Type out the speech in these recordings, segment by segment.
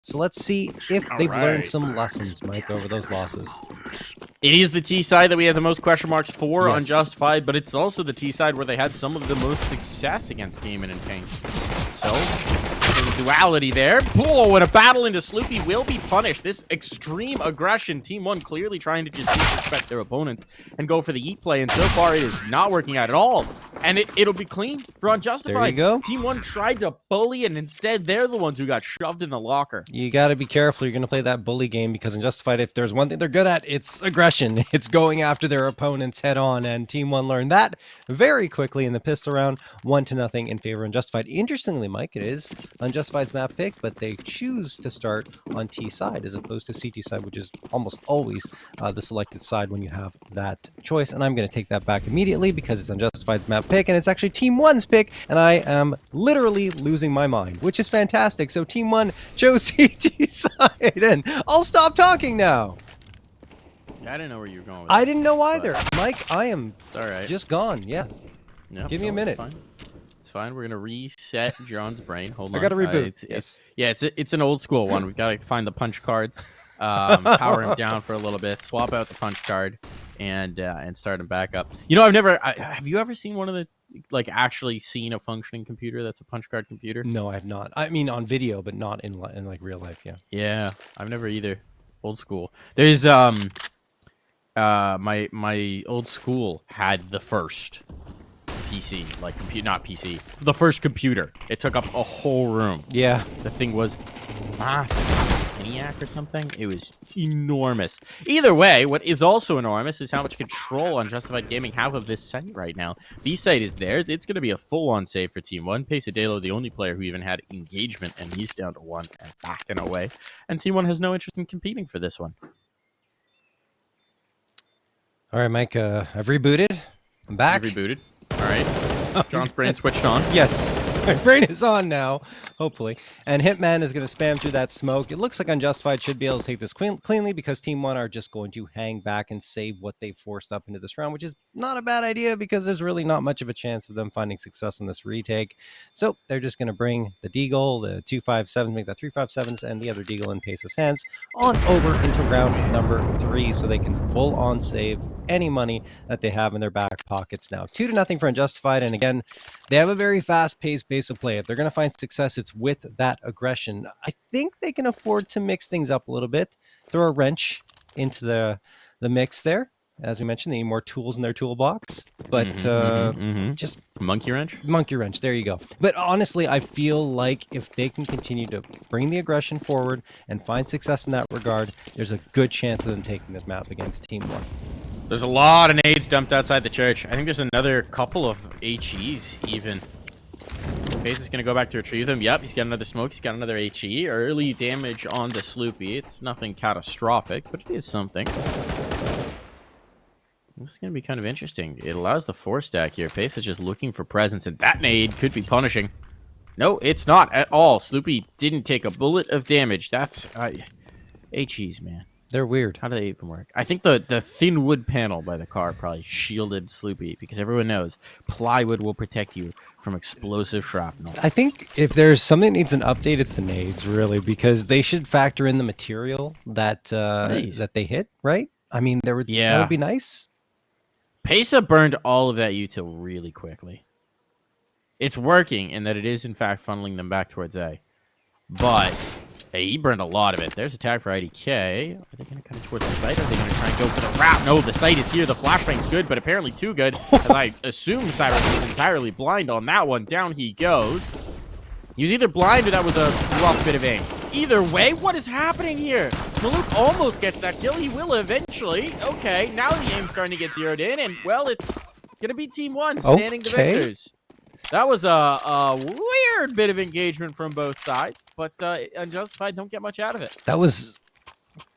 So let's see if they've learned some lessons, Mike, over those losses. It is the T side that we have the most question marks for, Yes. Unjustified, but it's also the T side where they had some of the most success against Gaming and Paint. So, there's a duality there. Oh, and a battle into Sloopy will be punished. This extreme aggression, Team 1 clearly trying to just disrespect their opponent and go for the eat play, and so far it is not working out at all. And it'll be clean for Unjustified. There you go. Team 1 tried to bully, and instead they're the ones who got shoved in the locker. You got to be careful. You're going to play that bully game because Unjustified, if there's one thing they're good at, it's aggression. It's going after their opponents head on, and Team 1 learned that very quickly in the pistol round, 1-0 in favor of Unjustified. Interestingly, Mike, it is Unjustified's map pick, but they choose to start on T side as opposed to CT side, which is almost always the selected side when you have that choice. And I'm going to take that back immediately because it's Unjustified's map pick, and it's actually Team 1's pick, and I am literally losing my mind, which is fantastic. So Team 1 chose CT side, and I'll stop talking now. I didn't know where you were going with I didn't know either. Mike, I am right. just gone. Yeah. Yep, Give me a minute. It's fine. We're gonna reset John's brain. Hold on. I gotta reboot. It's an old school one. We've got to find the punch cards, power him down for a little bit, swap out the punch card, and start him back up. You know, have you ever seen one of the actually seen a functioning computer that's a punch card computer? No, I have not. I mean, on video, but not in like real life. Yeah. Yeah, I've never either. Old school. There's my old school had the first PC, not PC, the first computer. It took up a whole room. Yeah. The thing was massive. ENIAC or something. It was enormous. Either way, what is also enormous is how much control Unjustified Gaming have of this site right now. B site is there. It's going to be a full-on save for Team 1. Pesadelo, the only player who even had engagement, and he's down to 1 and backing away. And Team 1 has no interest in competing for this one. All right, Mike, I've rebooted. I'm back. You rebooted. All right. John's brain switched on. Yes. My brain is on now, hopefully. And Hitman is going to spam through that smoke. It looks like Unjustified should be able to take this cleanly because Team 1 are just going to hang back and save what they forced up into this round, which is not a bad idea because there's really not much of a chance of them finding success in this retake. So they're just going to bring the Deagle, the 257, make that 357s, and the other Deagle in Pace's hands on over into round number 3 so they can full-on save any money that they have in their back pockets now. 2-0 for Unjustified, and again, they have a very fast-paced pace of play. If they're going to find success, it's with that aggression. I think they can afford to mix things up a little bit, throw a wrench into the mix there. As we mentioned, they need more tools in their toolbox, but just monkey wrench. Monkey wrench. There you go. But honestly, I feel like if they can continue to bring the aggression forward and find success in that regard, there's a good chance of them taking this map against Team 1. There's a lot of nades dumped outside the church. I think there's another couple of HEs even. Pace is going to go back to retrieve them. Yep, he's got another smoke. He's got another HE. Early damage on the Sloopy. It's nothing catastrophic, but it is something. This is going to be kind of interesting. It allows the 4-stack here. Pace is just looking for presence, and that nade could be punishing. No, it's not at all. Sloopy didn't take a bullet of damage. That's... HEs, man. They're weird. How do they even work? I think the thin wood panel by the car probably shielded Sloopy because everyone knows plywood will protect you from explosive shrapnel. I think if there's something that needs an update, it's the nades, really, because they should factor in the material that that they hit, right? I mean, that would be nice. Pesa burned all of that util really quickly. It's working in that it is, in fact, funneling them back towards A. But... hey, he burned a lot of it. There's attack for IDK. Are they going to come towards the site? Or are they going to try and go for the wrap? No, the site is here. The flashbang's good, but apparently too good. As I assume Cyrus is entirely blind on that one. Down he goes. He was either blind or that was a rough bit of aim. Either way, what is happening here? Maluk almost gets that kill. He will eventually. Okay, now the aim's starting to get zeroed in. And, well, it's going to be Team 1 standing the victors. That was a weird bit of engagement from both sides, but Unjustified don't get much out of it. That was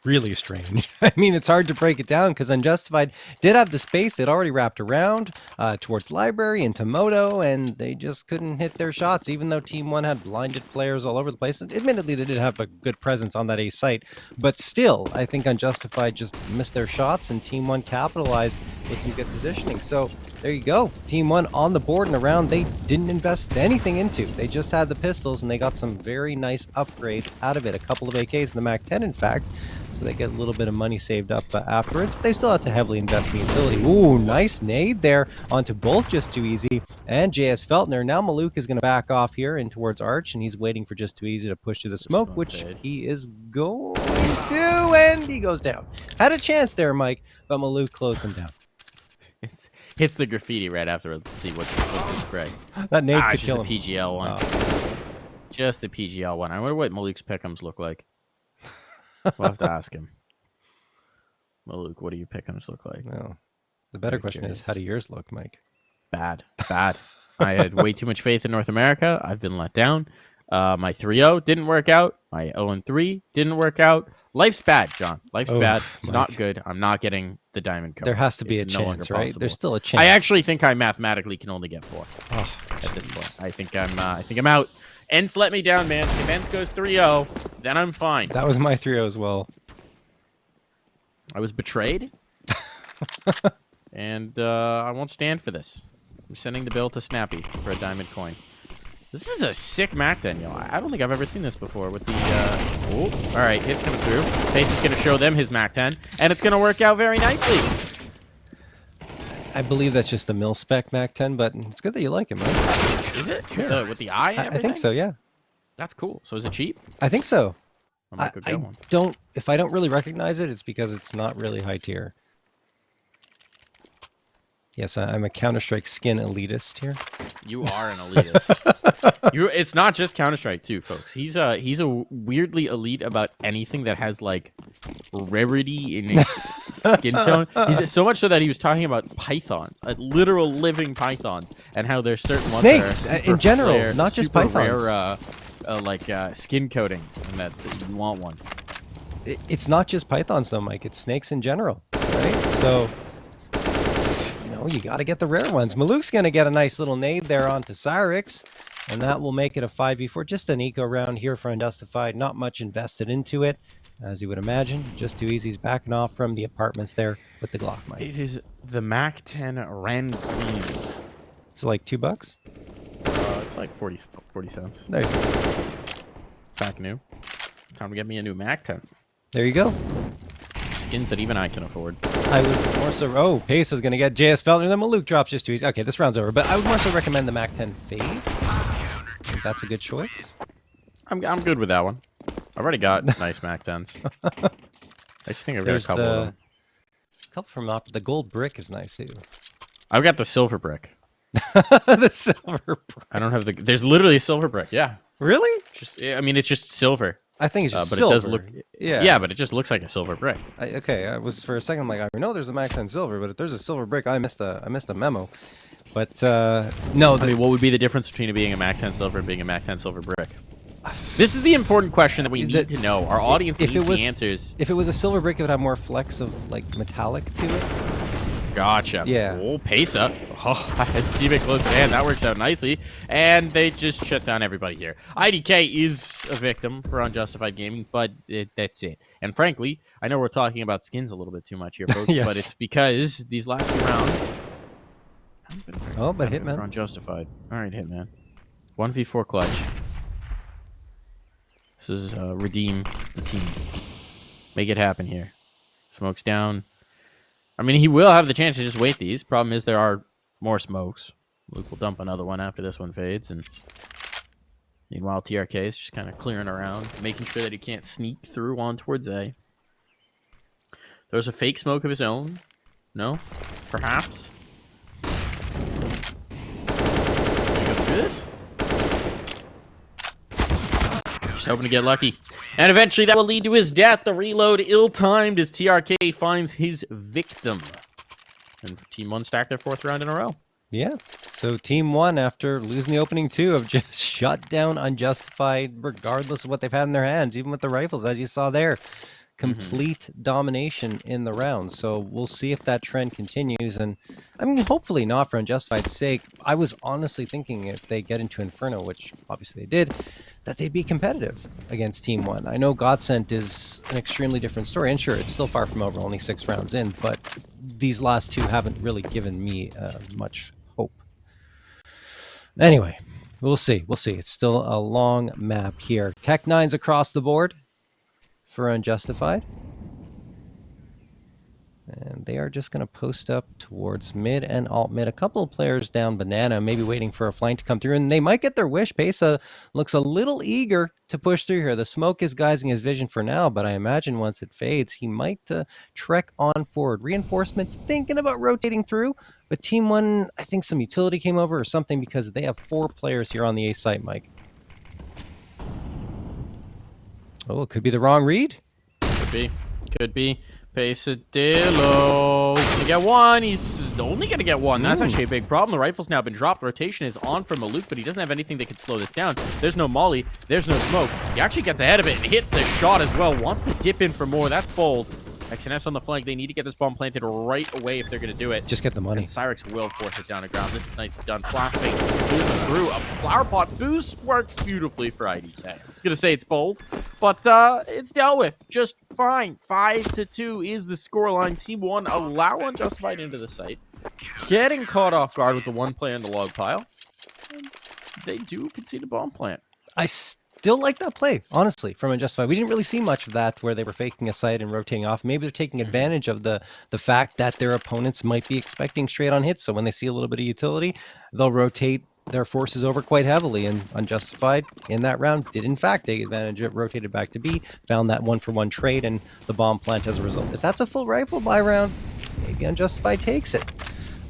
really strange. I mean, it's hard to break it down because Unjustified did have the space. They'd already wrapped around towards Library into Moto, and they just couldn't hit their shots, even though Team 1 had blinded players all over the place. Admittedly, they did have a good presence on that A site, but still, I think Unjustified just missed their shots, and Team 1 capitalized with some good positioning. So there you go. Team 1 on the board and around they didn't invest anything into. They just had the pistols, and they got some very nice upgrades out of it. A couple of AKs in the MAC-10, in fact. So they get a little bit of money saved up afterwards, but they still have to heavily invest in the utility. Ooh, nice nade there onto both Just Too Easy and JS Feltner. Now Maluk is going to back off here in towards Arch, and he's waiting for Just Too Easy to push through the smoke, which he is going to, and he goes down. Had a chance there, Mike, but Maluk closed him down. Hits the graffiti right afterwards. Let's see what's his spray. That nade could kill him. Just the PGL one. Oh. Just the PGL one. I wonder what Maluk's pick'ems look like. We'll have to ask him. Maluk, what do your pick'ems look like? Well, the better question is, how do yours look, Mike? Bad. I had way too much faith in North America. I've been let down. My 3-0 didn't work out. My 0-3 didn't work out. Life's bad, John. Life's bad. It's Mike. Not good. I'm not getting the diamond code. There has to be a chance, right? Possible. There's still a chance. I actually think I mathematically can only get 4 at this point. I think I'm out. Ents let me down, man. If Ents goes 3-0, then I'm fine. That was my 3-0 as well. I was betrayed. And I won't stand for this. I'm sending the bill to Snappy for a diamond coin. This is a sick Mac then, yo. I don't think I've ever seen this before with the... all right, hits coming through. Face is going to show them his Mac 10, and it's going to work out very nicely. I believe that's just a mil-spec Mac 10, but it's good that you like it, man. Is it? Yeah. With the eye and everything? I think so, yeah. That's cool. So is it cheap? I think so. I don't... If I don't really recognize it, it's because it's not really high tier. Yes, I'm a Counter-Strike skin elitist here. You are an elitist. It's not just Counter-Strike too, folks. He's a weirdly elite about anything that has like rarity in its skin tone. He's so much so that he was talking about pythons, literal living pythons, and how there's certain snakes ones that in general, not just pythons. Rare, skin coatings, and that you want one. It's not just pythons though, Mike. It's snakes in general, right? So. You got to get the rare ones. Maluk's going to get a nice little nade there onto Cyrix, and that will make it a 5v4. Just an eco round here for Unjustified. Not much invested into it, as you would imagine. Just Too Easy's backing off from the apartments there with the Glock mic. It is the Mac 10 Ren Queen. It's like $2? It's like 40 cents. There you go. Back new. Time to get me a new Mac 10. There you go. Skins that even I can afford. I would more so... Oh, Pace is going to get JS Feltner, then Maluk drops Just Too Easy. Okay, this round's over, but I would more so recommend the Mac 10 Fade. I think that's a good choice. I'm good with that one. I've already got nice Mac 10s. I actually think I've got a couple of them. A couple from the gold brick is nice, too. I've got the silver brick. The silver brick. I don't have the... There's literally a silver brick, yeah. Really? I mean, it's just silver. I think it's just but silver. It does look, yeah, but it just looks like a silver brick. I was for a second I'm like, I know there's a Mac 10 silver, but if there's a silver brick, I missed a memo. But no, I mean, what would be the difference between it being a Mac 10 silver and being a Mac 10 silver brick? This is the important question that we need to know. Our audience needs the answers. If it was a silver brick, it would have more flecks of like metallic to it. Gotcha. Yeah. Oh, pace up. Oh, his teammate close to hand. That works out nicely. And they just shut down everybody here. IDK is a victim for Unjustified Gaming, but that's it. And frankly, I know we're talking about skins a little bit too much here, folks, yes. But it's because these last few rounds... But Hitman. For Unjustified. All right, Hitman. 1v4 clutch. This is redeem the team. Make it happen here. Smokes down. I mean, he will have the chance to just wait these. Problem is there are more smokes. Luke will dump another one after this one fades. And meanwhile, TRK is just kind of clearing around, making sure that he can't sneak through on towards A. There's a fake smoke of his own. No? Perhaps? Can we go through this? Just hoping to get lucky. And eventually that will lead to his death. The reload ill-timed as TRK finds his victim. And Team 1 stacked their 4th round in a row. Yeah. So Team 1, after losing the opening 2, have just shut down Unjustified regardless of what they've had in their hands, even with the rifles, as you saw there. complete domination in the round. So we'll see if that trend continues. And I mean, hopefully not for Unjustified's sake. I was honestly thinking if they get into Inferno, which obviously they did, that they'd be competitive against Team One. I know Godsent is an extremely different story, and sure, it's still far from over, only 6 rounds in, but these last 2 haven't really given me much hope. Anyway, we'll see. We'll see. It's still a long map here. Tech 9's across the board for Unjustified. And they are just going to post up towards mid and alt mid. A couple of players down banana, maybe waiting for a flank to come through. And they might get their wish. Pesa looks a little eager to push through here. The smoke is guising his vision for now, but I imagine once it fades, he might trek on forward. Reinforcements thinking about rotating through. But Team 1, I think some utility came over or something because they have 4 players here on the A site, Mike. Oh, it could be the wrong read. Could be. Could be. Pesadillo. He's gonna get one. He's only gonna get one. That's actually a big problem. The rifle's now been dropped. Rotation is on for Maluk, but he doesn't have anything that could slow this down. There's no molly. There's no smoke. He actually gets ahead of it and hits the shot as well. Wants to dip in for more. That's bold. XNS on the flank. They need to get this bomb planted right away if they're going to do it. Just get the money. And Cyrix will force it down to ground. This is nicely done. Flashbang through a flower pot's boost works beautifully for IDK. I was going to say it's bold, but it's dealt with just fine. 5-2 is the scoreline. Team 1 allow Unjustified into the site. Getting caught off guard with the one play on the log pile. And they do concede a bomb plant. I still like that play, honestly, from Unjustified. We didn't really see much of that where they were faking a site and rotating off. Maybe they're taking advantage of the fact that their opponents might be expecting straight on hits. So when they see a little bit of utility, they'll rotate their forces over quite heavily. And Unjustified in that round did, in fact, take advantage of it, rotated back to B, found that 1-for-1 trade and the bomb plant as a result. If that's a full rifle buy round, maybe Unjustified takes it.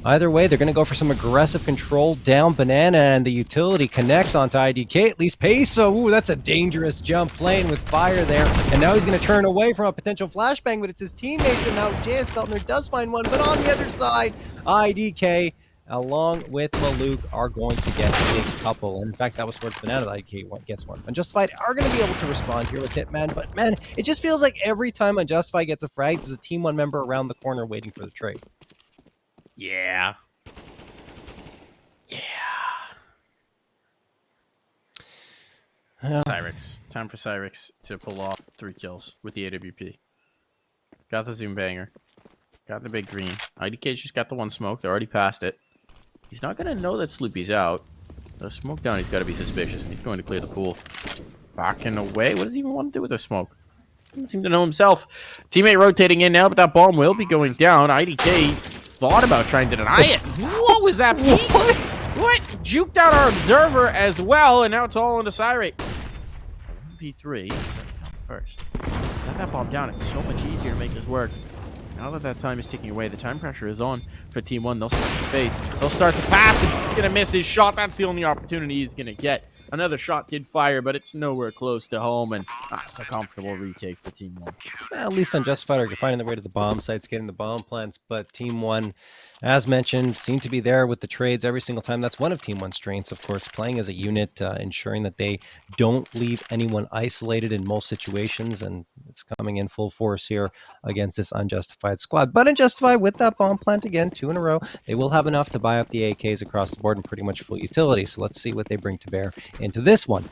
Either way, they're going to go for some aggressive control down banana, and the utility connects onto IDK, at least Peso. Ooh, that's a dangerous jump, playing with fire there. And now he's going to turn away from a potential flashbang, but it's his teammates, and now JS Feltner does find one. But on the other side, IDK, along with Maluk, are going to get a big couple. And in fact, that was towards banana that IDK gets one. Unjustified are going to be able to respond here with Hitman, but man, it just feels like every time Unjustified gets a frag, there's a Team 1 member around the corner waiting for the trade. Yeah. Yeah. Cyrix. Time for Cyrix to pull off 3 kills with the AWP. Got the zoom banger. Got the big green. IDK's just got the 1 smoke. They're already past it. He's not going to know that Sloopy's out. The smoke down, he's got to be suspicious. And he's going to clear the pool. Backing away. What does he even want to do with the smoke? Doesn't seem to know himself. Teammate rotating in now, but that bomb will be going down. IDK thought about trying to deny it. What was that peek? What? Juked out our observer as well, and now it's all into Cyrix. P3 first. Got that bomb down. It's so much easier to make this work. Now that that time is ticking away, the time pressure is on for Team 1. They'll start to phase. They'll start to pass, and he's going to miss his shot. That's the only opportunity he's going to get. Another shot did fire, but it's nowhere close to home, and it's a comfortable retake for Team 1. Well, at least Unjustified are finding their way to the bomb sites, getting the bomb plants, but Team 1, as mentioned, seem to be there with the trades every single time. That's one of Team 1's strengths, of course, playing as a unit, ensuring that they don't leave anyone isolated in most situations, and it's coming in full force here against this Unjustified squad. But Unjustified, with that bomb plant again, 2 in a row, they will have enough to buy up the AKs across the board and pretty much full utility. So let's see what they bring to bear into this one.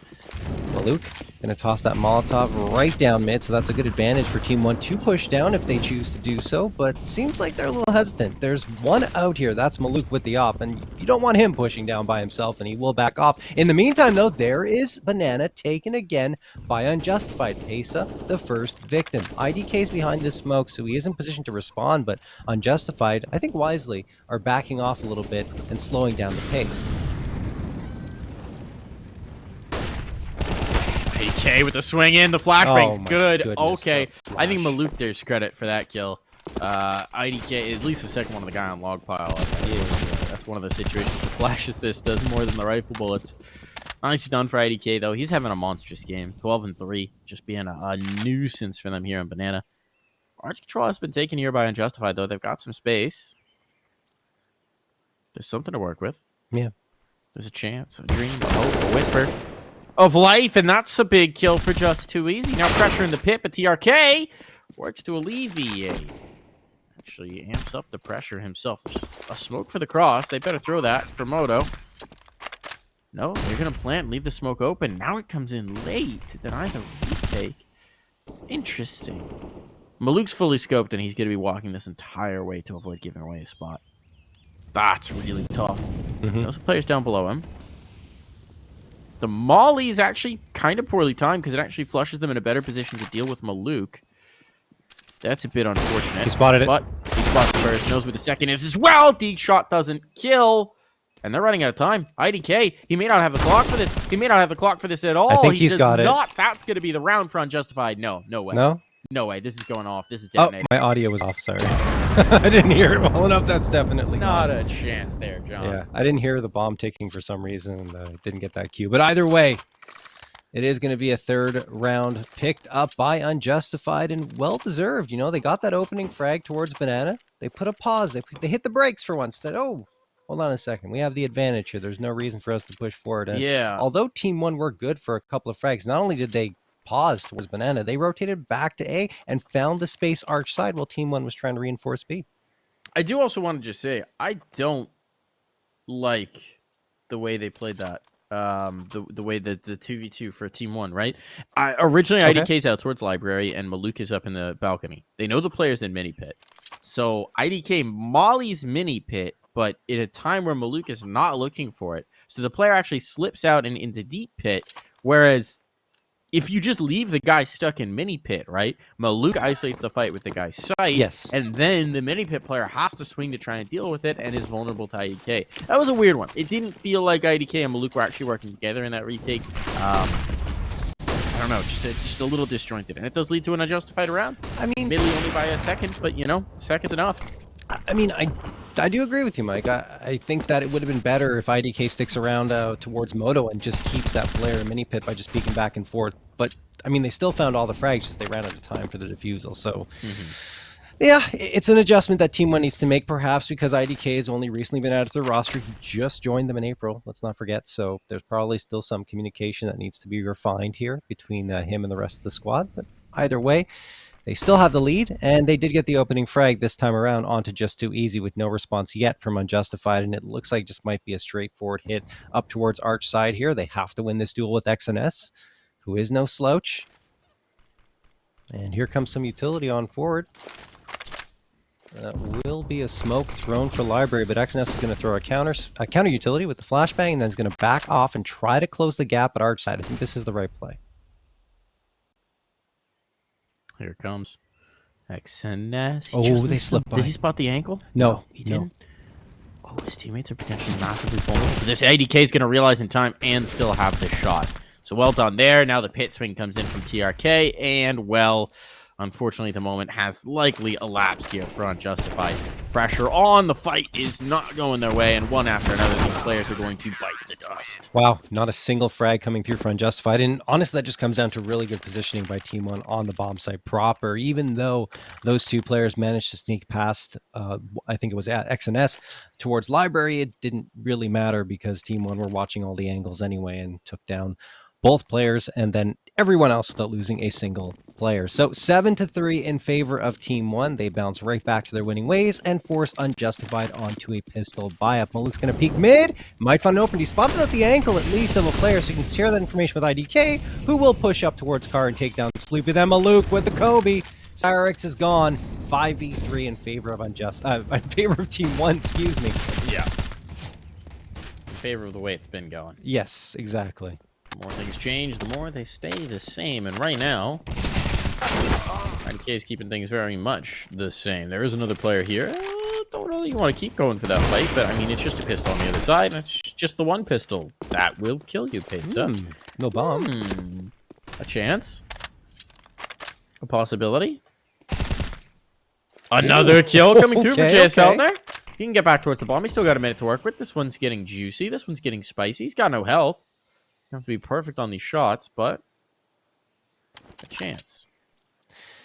Maluk going to toss that Molotov right down mid, so that's a good advantage for Team 1 to push down if they choose to do so, but seems like they're a little hesitant. There's one out here, that's Maluk with the op, and you don't want him pushing down by himself, and he will back off. In the meantime, though, there is Banana taken again by Unjustified. Pesa, the first victim. IDK's behind this smoke, so he is in position to respond, but Unjustified, I think wisely, are backing off a little bit and slowing down the pace. AK with the swing in. The flashbang's good. Goodness, okay. I think Maluk there's credit for that kill. IDK, at least the second one of the guy on log pile. That's one of those situations where flash assist does more than the rifle bullets. Nicely done for IDK, though. He's having a monstrous game. 12-3. Just being a nuisance for them here on Banana. Arch control has been taken here by Unjustified, though. They've got some space. There's something to work with. Yeah. There's a chance, a dream, a hope, a whisper of life, and that's a big kill for Just Too Easy. Now pressure in the pit, but TRK works to alleviate. Actually amps up the pressure himself. There's a smoke for the cross. They better throw that for Moto. No, they're going to plant, leave the smoke open. Now it comes in late to deny the retake. Interesting. Maluk's fully scoped, and he's going to be walking this entire way to avoid giving away a spot. That's really tough. Those players down below him. The Molly is actually kind of poorly timed because it actually flushes them in a better position to deal with Maluk. That's a bit unfortunate. He spotted it. But he spots the first, knows where the second is as well. Deke shot doesn't kill. And they're running out of time. IDK, he may not have the clock for this. He may not have the clock for this at all. I think he's got it. That's going to be the round for Unjustified. No way. No? No way. This is going off. This is detonating. Oh, my audio was off. Sorry. I didn't hear it well enough. That's definitely not gone. a chance there, John. Yeah, I didn't hear the bomb ticking for some reason. And didn't get that cue. But either way, it is going to be a third round picked up by Unjustified and well-deserved. You know, they got that opening frag towards Banana. They put a pause. They hit the brakes for once. Said, oh, hold on a second. We have the advantage here. There's no reason for us to push forward. And yeah. Although Team 1 were good for a couple of frags, not only did they pause towards Banana, they rotated back to A and found the space arch side while Team 1 was trying to reinforce B. I do also want to just say, I don't like the way they played that. The way that the 2v2 for Team 1, right? Originally, IDK's out towards Library, and Maluk is up in the balcony. They know the players in Mini Pit. So IDK mollies Mini Pit, but in a time where Maluk is not looking for it. So the player actually slips out and into Deep Pit, whereas if you just leave the guy stuck in Mini Pit, right? Maluk isolates the fight with the guy's sight. Yes. And then the Mini Pit player has to swing to try and deal with it and is vulnerable to IDK. That was a weird one. It didn't feel like IDK and Maluk were actually working together in that retake. I don't know, just a little disjointed. And it does lead to an Unjustified round. I mean, admittedly only by a second, but, you know, a second's enough. I mean, I do agree with you, Mike. I think that it would have been better if IDK sticks around towards Moto and just keeps that player in Mini Pit by just peeking back and forth. But, I mean, they still found all the frags, just they ran out of time for the defusal. So, yeah, it's an adjustment that Team 1 needs to make, perhaps because IDK has only recently been added to the roster. He just joined them in April, let's not forget. So there's probably still some communication that needs to be refined here between him and the rest of the squad. But either way, they still have the lead, and they did get the opening frag this time around onto Just Too Easy with no response yet from Unjustified, and it looks like just might be a straightforward hit up towards Arch side here. They have to win this duel with XNS, who is no slouch. And here comes some utility on forward. That will be a smoke thrown for Library, but XNS is going to throw a counter utility with the flashbang, and then is going to back off and try to close the gap at Arch side. I think this is the right play. Here it comes. XNS. Oh, they slipped by. Did he spot the ankle? No, he didn't. Oh, his teammates are potentially massively vulnerable. This IDK is going to realize in time and still have this shot. So well done there. Now the pit swing comes in from TRK, and well, unfortunately, the moment has likely elapsed here for Unjustified. Pressure on. The fight is not going their way, and one after another, these players are going to bite the dust. Wow, not a single frag coming through for Unjustified. And honestly, that just comes down to really good positioning by Team 1 on the bomb site proper. Even though those two players managed to sneak past, I think it was at XNS, towards Library, it didn't really matter because Team 1 were watching all the angles anyway and took down both players and then everyone else without losing a single player. So 7-3 in favor of Team 1. They bounce right back to their winning ways and force Unjustified onto a pistol buy-up. Maluk's going to peek mid. Might find an opening. He spotted at the ankle at least of a player, so you can share that information with IDK, who will push up towards Car and take down Sleepy. Then Maluk with the Kobe. Cyrix is gone. 5v3 in favor of in favor of Team 1, excuse me. Yeah. In favor of the way it's been going. Yes, exactly. The more things change, the more they stay the same. And right now, IDK is keeping things very much the same. There is another player here. Don't know that you want to keep going for that fight, but I mean, it's just a pistol on the other side, and it's just the one pistol. That will kill you, Pesa. No bomb. A chance. A possibility. Another kill coming through for JS Feldner. He can get back towards the bomb. He's still got a minute to work with. This one's getting juicy. This one's getting spicy. He's got no health. You have to be perfect on these shots, but a chance.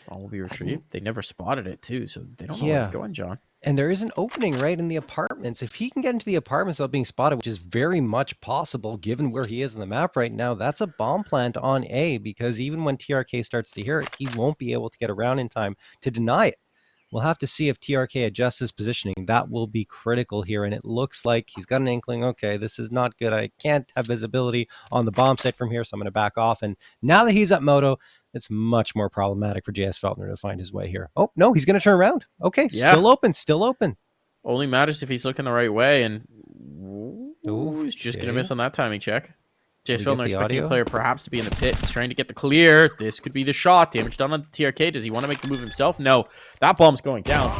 Ball will be retrieved. They never spotted it, too, so they don't know where it's going, John. And there is an opening right in the apartments. If he can get into the apartments without being spotted, which is very much possible given where he is in the map right now, that's a bomb plant on A, because even when TRK starts to hear it, he won't be able to get around in time to deny it. We'll have to see if TRK adjusts his positioning. That will be critical here. And it looks like he's got an inkling, okay, this is not good. I can't have visibility on the bomb site from here, so I'm going to back off. And now that he's at Moto, it's much more problematic for JS Feltner to find his way here. Oh, no, he's going to turn around. Okay, Yeah. still open, still open. Only matters if he's looking the right way, and he's just going to Okay. miss on that timing check. JS We get Feltner the expecting audio? a player perhaps to be in the pit. He's trying to get the clear. This could be the shot. Damage done on TRK. Does he want to make the move himself? No. That bomb's going down.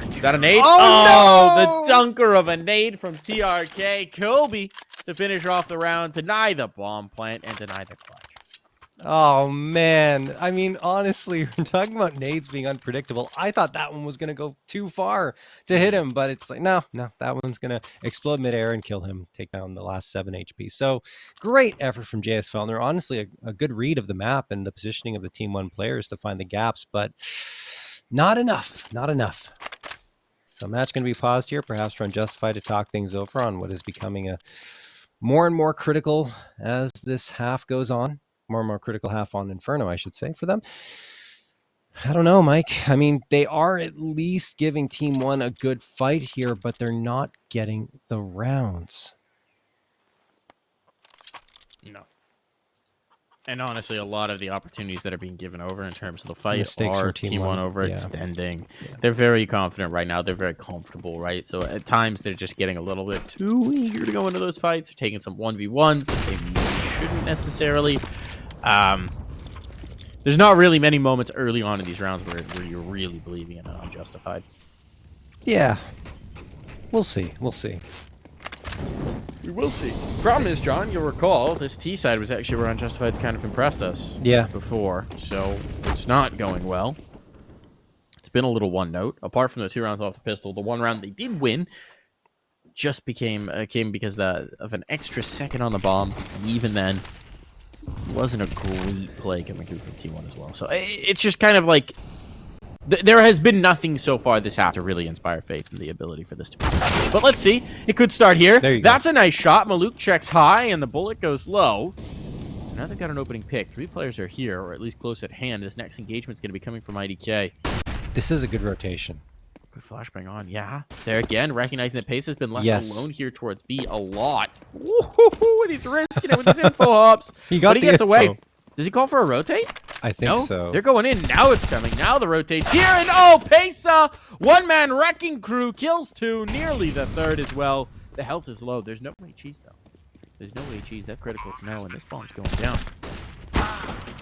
Is that a nade? Oh, the dunker of a nade from TRK. Kobe to finish off the round. Deny the bomb plant and deny the clutch. Oh, man. I mean, honestly, we're talking about nades being unpredictable. I thought that one was going to go too far to hit him, but it's like, no, that one's going to explode midair and kill him, take down the last 7 HP. So great effort from JS Feltner. Honestly, a good read of the map and the positioning of the Team 1 players to find the gaps, but not enough. So match going to be paused here, perhaps for Unjustified to talk things over on what is becoming a more and more critical as this half goes on. More and more critical half on Inferno, I should say, for them. I don't know, Mike. I mean, they are at least giving Team 1 a good fight here, but they're not getting the rounds. No. And honestly, a lot of the opportunities that are being given over in terms of the fight Mistakes are from Team Team 1 One. overextending. Yeah. They're very confident right now. They're very comfortable, right? So at times, they're just getting a little bit too eager to go into those fights. They're taking some 1v1s that they shouldn't necessarily. There's not really many moments early on in these rounds where you're really believing in an Unjustified. Yeah. We'll see. We'll see. We will see. Problem is, John, you'll recall, this T side was actually where Unjustified's kind of impressed us before, so it's not going well. It's been a little one note. Apart from the 2 rounds off the pistol, the 1 round they did win just came because of an extra second on the bomb. And even then, wasn't a great play coming through from T1 as well. So it's just kind of like there has been nothing so far this half to really inspire faith in the ability for this to be happening. But let's see. It could start here. That's a nice shot. Maluk checks high, and the bullet goes low. So now they've got an opening pick. 3 players are here, or at least close at hand. This next engagement is going to be coming from IDK. This is a good rotation. Good flashbang on. Yeah. There again, recognizing that Pace has been left alone here towards B a lot. Woohoo! And he's risking it with his info hops. He gets away. Does he call for a rotate? I think so. They're going in. Now it's coming. Now the rotate's here. And oh, Pesa! 1-man wrecking crew kills 2. Nearly the 3rd as well. The health is low. There's no HEs, though. There's no HEs. That's critical to know. And this bomb's going down.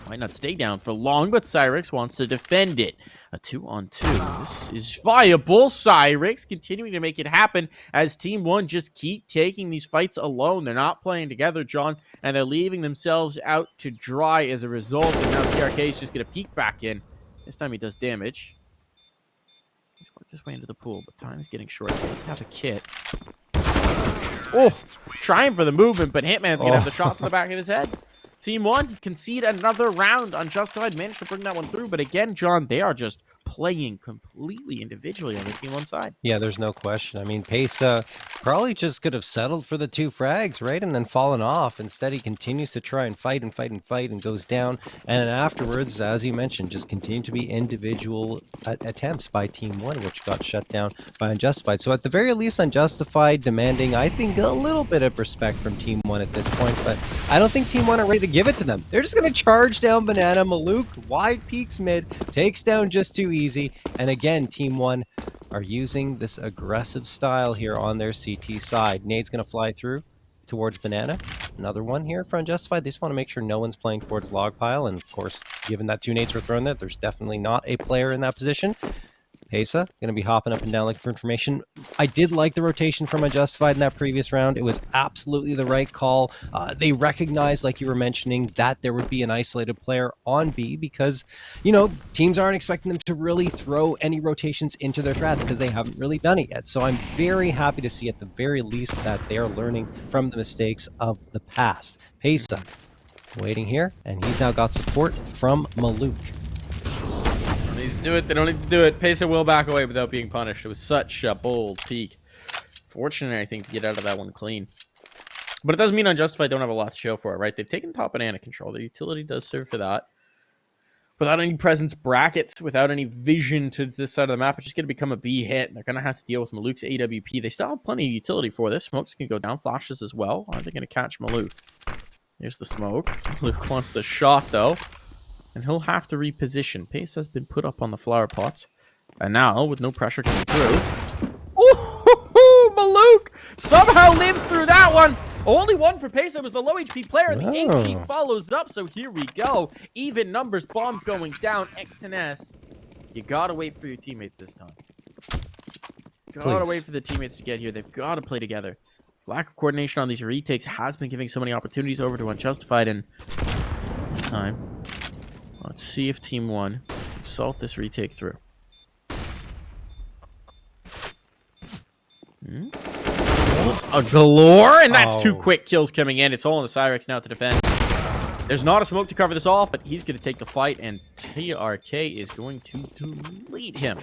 Might not stay down for long, but Cyrix wants to defend it. A 2-on-2. This is viable. Cyrix continuing to make it happen as Team 1 just keep taking these fights alone. They're not playing together, John, and they're leaving themselves out to dry as a result. And now TRK is just going to peek back in. This time he does damage. He's worked his way into the pool, but time is getting short. So let's have a kit. Oh, trying for the movement, but Hitman's going to have the shots in the back of his head. Team 1 concede another round. Unjustified managed to bring that one through. But again, John, they are just playing completely individually on the Team 1 side. Yeah, there's no question. I mean, Pesa probably just could have settled for the 2 frags, right? And then fallen off. Instead, he continues to try and fight and goes down. And then afterwards, as you mentioned, just continue to be individual attempts by Team 1, which got shut down by Unjustified. So at the very least, Unjustified demanding, I think, a little bit of respect from Team 1 at this point. But I don't think Team 1 are ready to give it to them. They're just going to charge down Banana. Maluk, wide peaks mid, takes down just too easy. And again, Team 1 are using this aggressive style here on their CT side. Nade's going to fly through towards Banana. Another one here for Unjustified. They just want to make sure no one's playing towards log pile. And of course, given that 2 nades were thrown there, there's definitely not a player in that position. Pesa going to be hopping up and down looking for information. I did like the rotation from Unjustified in that previous round. It was absolutely the right call. They recognized, like you were mentioning, that there would be an isolated player on B because, you know, teams aren't expecting them to really throw any rotations into their strats because they haven't really done it yet. So I'm very happy to see at the very least that they are learning from the mistakes of the past. Pesa waiting here, and he's now got support from Maluk. need to do it. They don't need to do it. Pesa will back away without being punished. It was such a bold peek. Fortunate, I think, to get out of that one clean. But it doesn't mean Unjustified don't have a lot to show for it, right? They've taken top banana control. The utility does serve for that. Without any presence brackets, without any vision to this side of the map, it's just going to become a B hit. They're going to have to deal with Maluk's AWP. They still have plenty of utility for this. Smokes can go down, flashes as well. Are they going to catch Maluk? Here's the smoke. Maluk wants the shot, though. And he'll have to reposition. Pace has been put up on the flower pots. And now, with no pressure coming through... Ooh, Maluk somehow lives through that one. Only one for Pesa was the low HP player. The HP follows up, so here we go. Even numbers, bomb going down. X and S. You gotta wait for your teammates this time. Gotta wait for the teammates to get here. They've got to play together. Lack of coordination on these retakes has been giving so many opportunities over to Unjustified, and this time, let's see if Team 1 can salt this retake through. Bullets a galore, and that's 2 quick kills coming in. It's all on the Cyrex now to defend. There's not a smoke to cover this off, but he's going to take the fight, and TRK is going to delete him.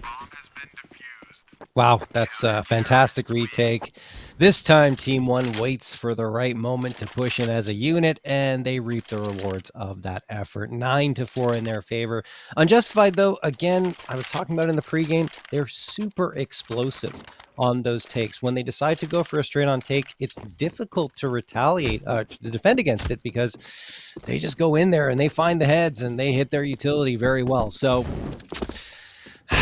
Wow, that's a fantastic retake. This time, Team 1 waits for the right moment to push in as a unit, and they reap the rewards of that effort. 9-4 in their favor. Unjustified, though, again, I was talking about in the pregame, they're super explosive on those takes. When they decide to go for a straight-on take, it's difficult to retaliate, to defend against it, because they just go in there and they find the heads and they hit their utility very well. So...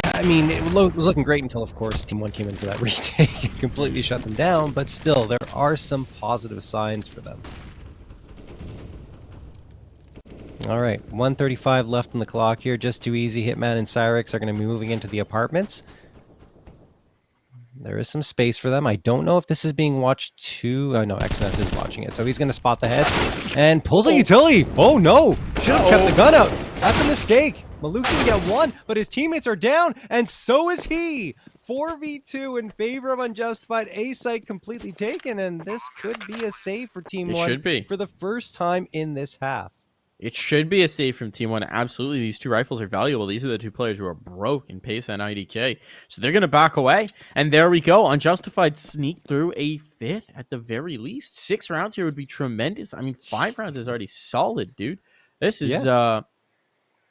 I mean, it was looking great until, of course, Team 1 came in for that retake and completely shut them down, but still, there are some positive signs for them. All right, 1:35 left on the clock here. Just too easy. Hitman and Cyrex are going to be moving into the apartments. There is some space for them. I don't know if this is being watched too... Oh, no, XNS is watching it. So he's going to spot the heads and pulls a utility. Oh, no. Should have kept the gun out. That's a mistake. Maluk can get one, but his teammates are down, and so is he. 4v2 in favor of Unjustified. A site completely taken, and this could be a save for Team 1. It should be. For the first time in this half. It should be a save from Team 1. Absolutely, these 2 rifles are valuable. These are the 2 players who are broke in Pace and IDK. So they're going to back away. And there we go. Unjustified sneak through a 5th at the very least. 6 rounds here would be tremendous. I mean, 5 rounds is already solid, dude. This is...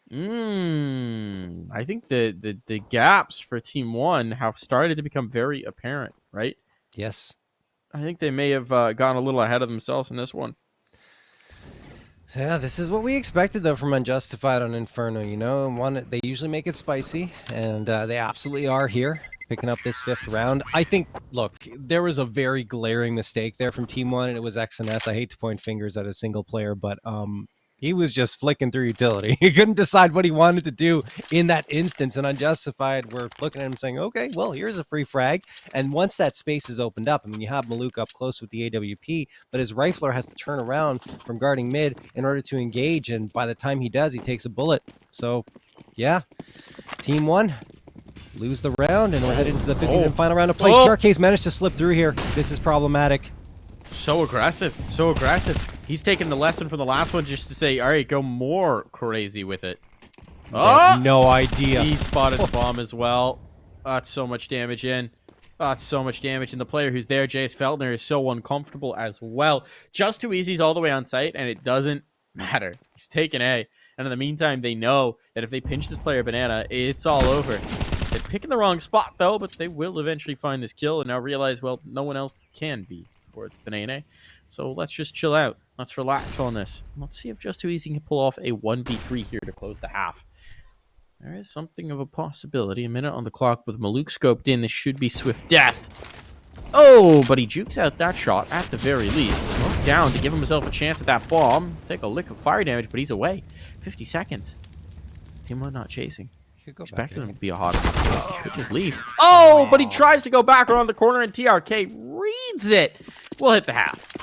I think the gaps for Team 1 have started to become very apparent, right? Yes. I think they may have gone a little ahead of themselves in this one. Yeah, this is what we expected, though, from Unjustified on Inferno, you know? They usually make it spicy, and they absolutely are here, picking up this 5th round. I think, look, there was a very glaring mistake there from Team 1, and it was XNS. I hate to point fingers at a single player, but he was just flicking through utility. He couldn't decide what he wanted to do in that instance, and Unjustified were looking at him saying, okay, well, here's a free frag. And once that space is opened up, I mean, you have Maluk up close with the AWP, but his rifler has to turn around from guarding mid in order to engage, and by the time he does, he takes a bullet. So, yeah, Team 1 lose the round, and we're headed into the 15th and final round of play. TRK's managed to slip through here. This is problematic. So aggressive. So aggressive. He's taking the lesson from the last one just to say, all right, go more crazy with it. Oh! No idea. He spotted the bomb as well. That's so much damage in. That's so much damage. And the player who's there, JS Feltner, is so uncomfortable as well. Just too easy. He's all the way on site, and it doesn't matter. He's taking A. And in the meantime, they know that if they pinch this player banana, it's all over. They're picking the wrong spot, though, but they will eventually find this kill and now realize, well, no one else can be for it's banana. So let's just chill out. Let's relax on this. Let's see if Just Too Easy can pull off a 1v3 here to close the half. There is something of a possibility. A minute on the clock with Maluk scoped in. This should be swift death. Oh, but he jukes out that shot at the very least. Smoke down to give himself a chance at that bomb. Take a lick of fire damage, but he's away. 50 seconds. Team 1 not chasing. Expecting him to be a hot one. Could just leave. Oh, but he tries to go back around the corner, and TRK reads it. We'll hit the half.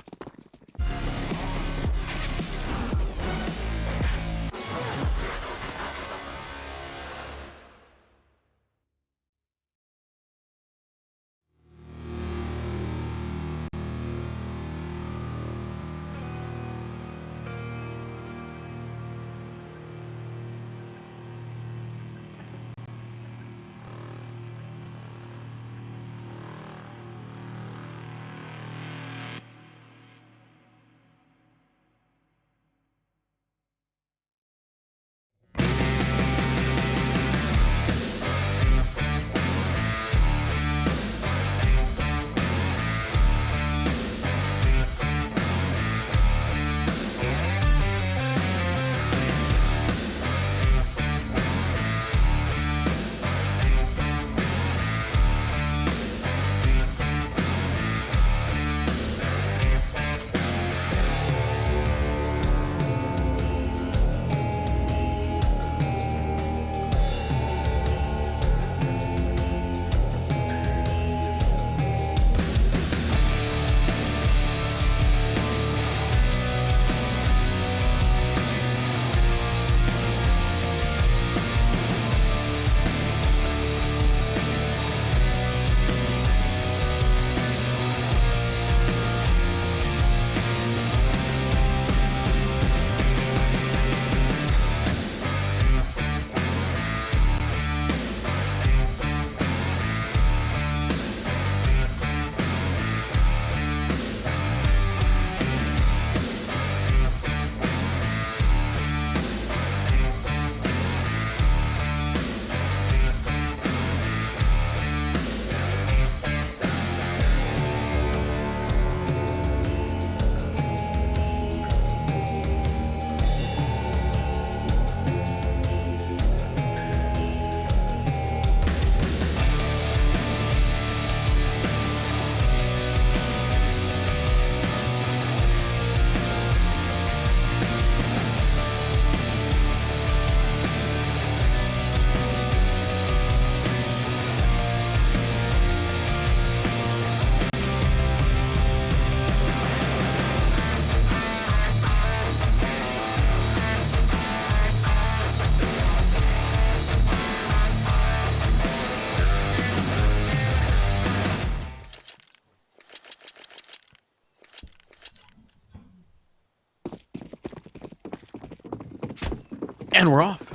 And we're off.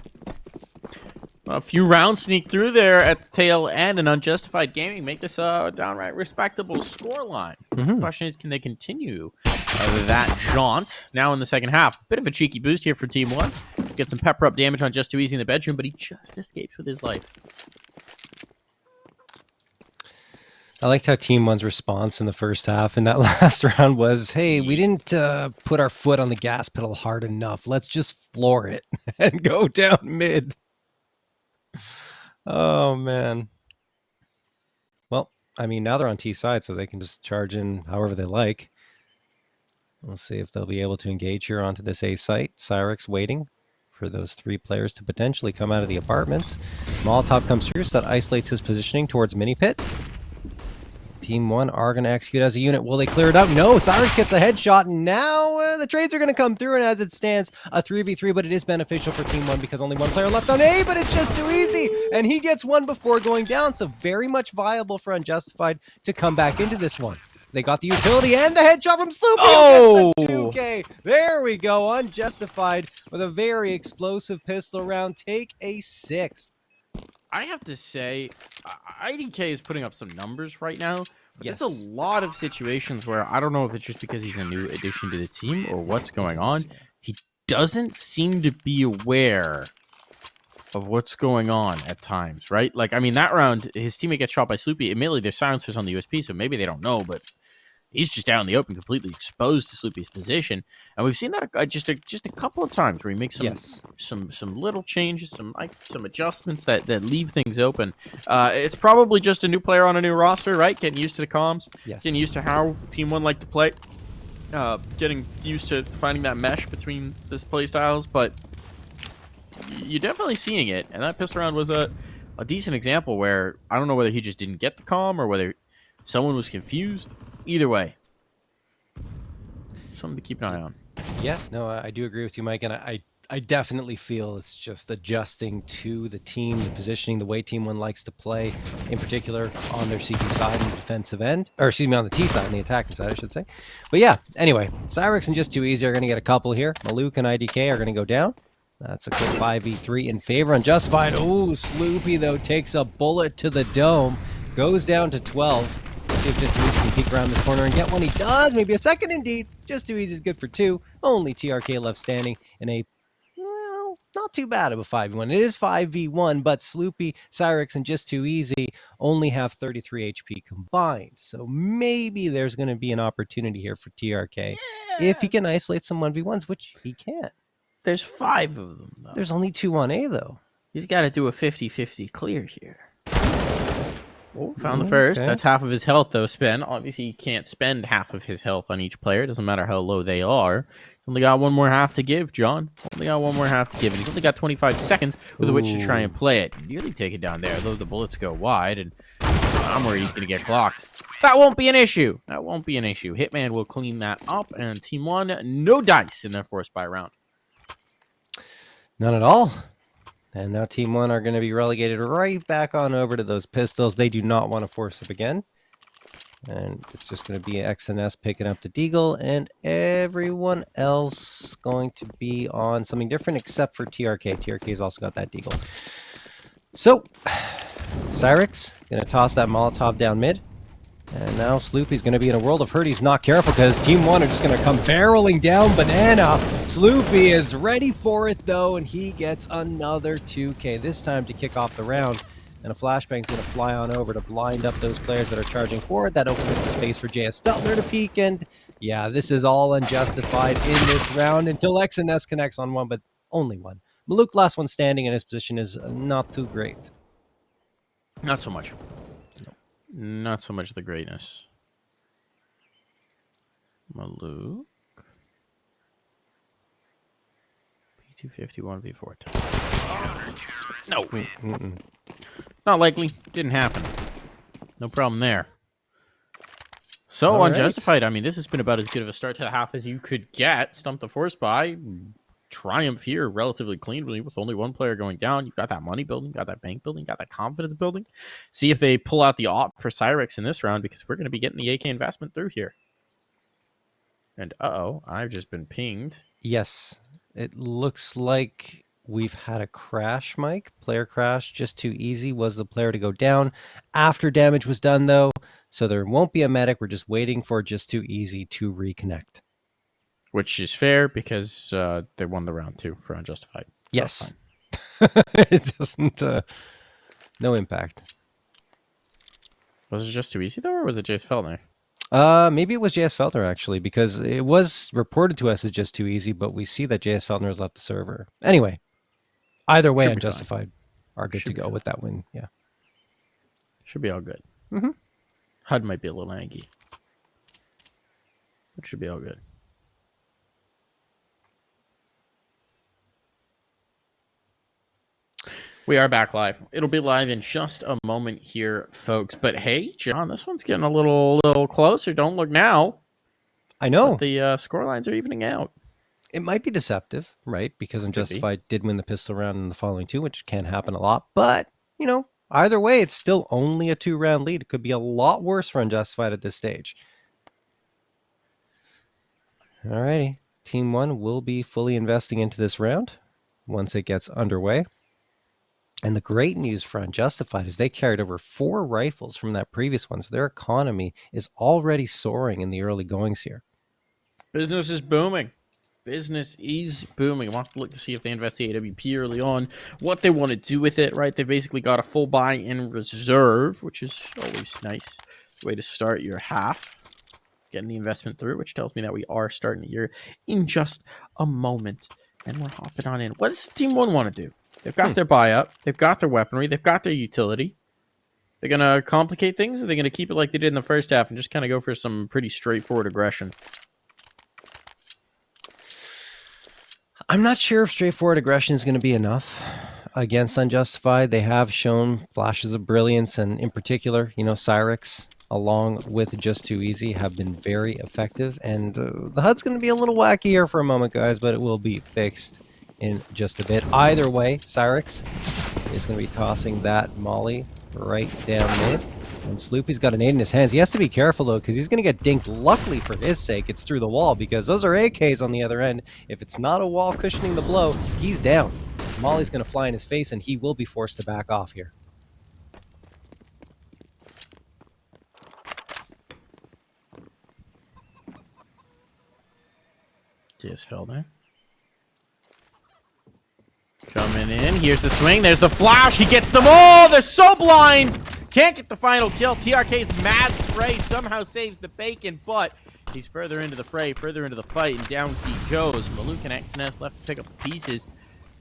A few rounds sneak through there at the tail end, and Unjustified Gaming make this a downright respectable scoreline. The question is, can they continue that jaunt now in the second half? Bit of a cheeky boost here for Team 1. Get some pepper up damage on Just Too Easy in the bedroom, but he just escapes with his life. I liked how Team 1's response in the first half in that last round was, hey, we didn't put our foot on the gas pedal hard enough. Let's just floor it and go down mid. Oh, man. Well, I mean, now they're on T side, so they can just charge in however they like. We'll see if they'll be able to engage here onto this A site. Cyrix waiting for those 3 players to potentially come out of the apartments. Molotov comes through, so that isolates his positioning towards mini pit. Team 1 are going to execute as a unit. Will they clear it out? No, Cyrix gets a headshot, and now the trades are going to come through, and as it stands, a 3v3, but it is beneficial for Team 1 because only 1 player left on A, but it's just too easy, and he gets one before going down, so very much viable for Unjustified to come back into this one. They got the utility and the headshot from Sloopy. Oh! Gets the 2K. There we go, Unjustified with a very explosive pistol round. Take a 6th. I have to say, IDK is putting up some numbers right now. Yes. There's a lot of situations where I don't know if it's just because he's a new addition to the team or what's going on. He doesn't seem to be aware of what's going on at times, right? Like, I mean, that round, his teammate gets shot by Sloopy. Admittedly, there's silencers on the USP, so maybe they don't know, but he's just out in the open, completely exposed to Sloopy's position. And we've seen that just a couple of times where he makes some little changes, some adjustments that leave things open. It's probably just a new player on a new roster, right? Getting used to the comms, getting used to how Team 1 like to play, getting used to finding that mesh between this play styles, but you're definitely seeing it. And that pistol round was a decent example where I don't know whether he just didn't get the comm or whether someone was confused. Either way, something to keep an eye on. Yeah, no, I do agree with you, Mike, and I definitely feel it's just adjusting to the team, the positioning, the way Team 1 likes to play, in particular on their CT side and the defensive end, or excuse me, on the T side, on the attacking side, I should say. But yeah, anyway, Cyrix and Just Too Easy are going to get a couple here. Maluk and IDK are going to go down. That's a quick 5v3 in favor. Unjustified, oh, Sloopy, though, takes a bullet to the dome, goes down to 12. See if Just Too Easy can peek around this corner and get one. He does. Maybe a second indeed. Just Too Easy is good for 2. Only TRK left standing in a, well, not too bad of a 5v1. It is 5v1, but Sloopy, Cyrix, and Just Too Easy only have 33 HP combined. So maybe there's going to be an opportunity here for TRK if he can isolate some 1v1s, which he can. There's 5 of them, though. There's only 2 on A, though. He's got to do a 50-50 clear here. Oh, found the first. Okay. That's half of his health, though, spend. Obviously, he can't spend half of his health on each player. It doesn't matter how low they are. He's only got one more half to give, John. Only got one more half to give. And he's only got 25 seconds with which to try and play it. Nearly take it down there, though the bullets go wide. And I'm worried he's going to get blocked. That won't be an issue. That won't be an issue. Hitman will clean that up. And Team 1, no dice in their force buy round. None at all. And now Team 1 are going to be relegated right back on over to those pistols. They do not want to force up again. And it's just going to be XNS picking up the Deagle, and everyone else going to be on something different except for TRK. TRK's also got that Deagle. So, Cyrix going to toss that Molotov down mid. And now Sloopy's going to be in a world of hurt. He's not careful because Team 1 are just going to come barreling down banana. Sloopy is ready for it, though, and he gets another 2K, this time to kick off the round. And a flashbang's going to fly on over to blind up those players that are charging forward. That opens up the space for JS Feltner to peek, and yeah, this is all Unjustified in this round until XNS connects on one, but only one. Maluk, last one standing, and his position is not too great. Not so much. Not so much the greatness. Maluk. P250 1v4. No. Not likely. Didn't happen. No problem there. So, all Unjustified, right. I mean, this has been about as good of a start to the half as you could get. Stump the force by. Triumph here relatively cleanly with only one player going down. You've got that money building, got that bank building, got that confidence building. See if they pull out the op for Cyrix in this round, because we're going to be getting the AK investment through here. And I've just been pinged. Yes, it looks like We've had a crash, Mike. Player crash. Just too easy was the player to go down after damage was done, though. So there won't be a medic. We're just waiting for just too easy to reconnect. Which is fair because they won the round 2 for Unjustified. So yes. It doesn't... no impact. Was it just too easy, though, or was it Jace Feltner? Maybe it was JS Feltner, actually, because it was reported to us as just too easy, but we see that JS Feltner has left the server. Anyway, either way, Unjustified are good to go with that win. Yeah. Should be all good. Mm-hmm. HUD might be a little angry. It should be all good. We are back live. It'll be live in just a moment here, folks. But hey, John, this one's getting a little closer. Don't look now. I know. But the score lines are evening out. It might be deceptive, right? Because Unjustified did win the pistol round in the following 2, which can happen a lot. But, either way, it's still only a 2-round lead. It could be a lot worse for Unjustified at this stage. Alrighty. Team 1 will be fully investing into this round once it gets underway. And the great news for Unjustified is they carried over 4 rifles from that previous one, so their economy is already soaring in the early goings here. Business is booming. Business is booming. I want to look to see if they invest the AWP early on, what they want to do with it, right? They basically got a full buy in reserve, which is always nice way to start your half. Getting the investment through, which tells me that we are starting the year in just a moment. And we're hopping on in. What does Team 1 want to do? They've got their buy up. They've got their weaponry. They've got their utility. They're going to complicate things, or they're going to keep it like they did in the first half and just kind of go for some pretty straightforward aggression? I'm not sure if straightforward aggression is going to be enough against Unjustified. They have shown flashes of brilliance, and in particular, Cyrix, along with Just Too Easy, have been very effective. And the HUD's going to be a little wacky here for a moment, guys, but it will be fixed in just a bit. Either way, Cyrix is going to be tossing that molly right down mid. And Sloopy's got an nade in his hands. He has to be careful, though, because he's going to get dinked. Luckily for his sake, it's through the wall, because those are AKs on the other end. If it's not a wall cushioning the blow, he's down. Molly's going to fly in his face, and he will be forced to back off here. Just fell there. Coming in. Here's the swing. There's the flash. He gets them all. They're so blind. Can't get the final kill. TRK's mad spray somehow saves the bacon, but he's further into the fray, further into the fight, and down he goes. Maluk and XNS left to pick up the pieces.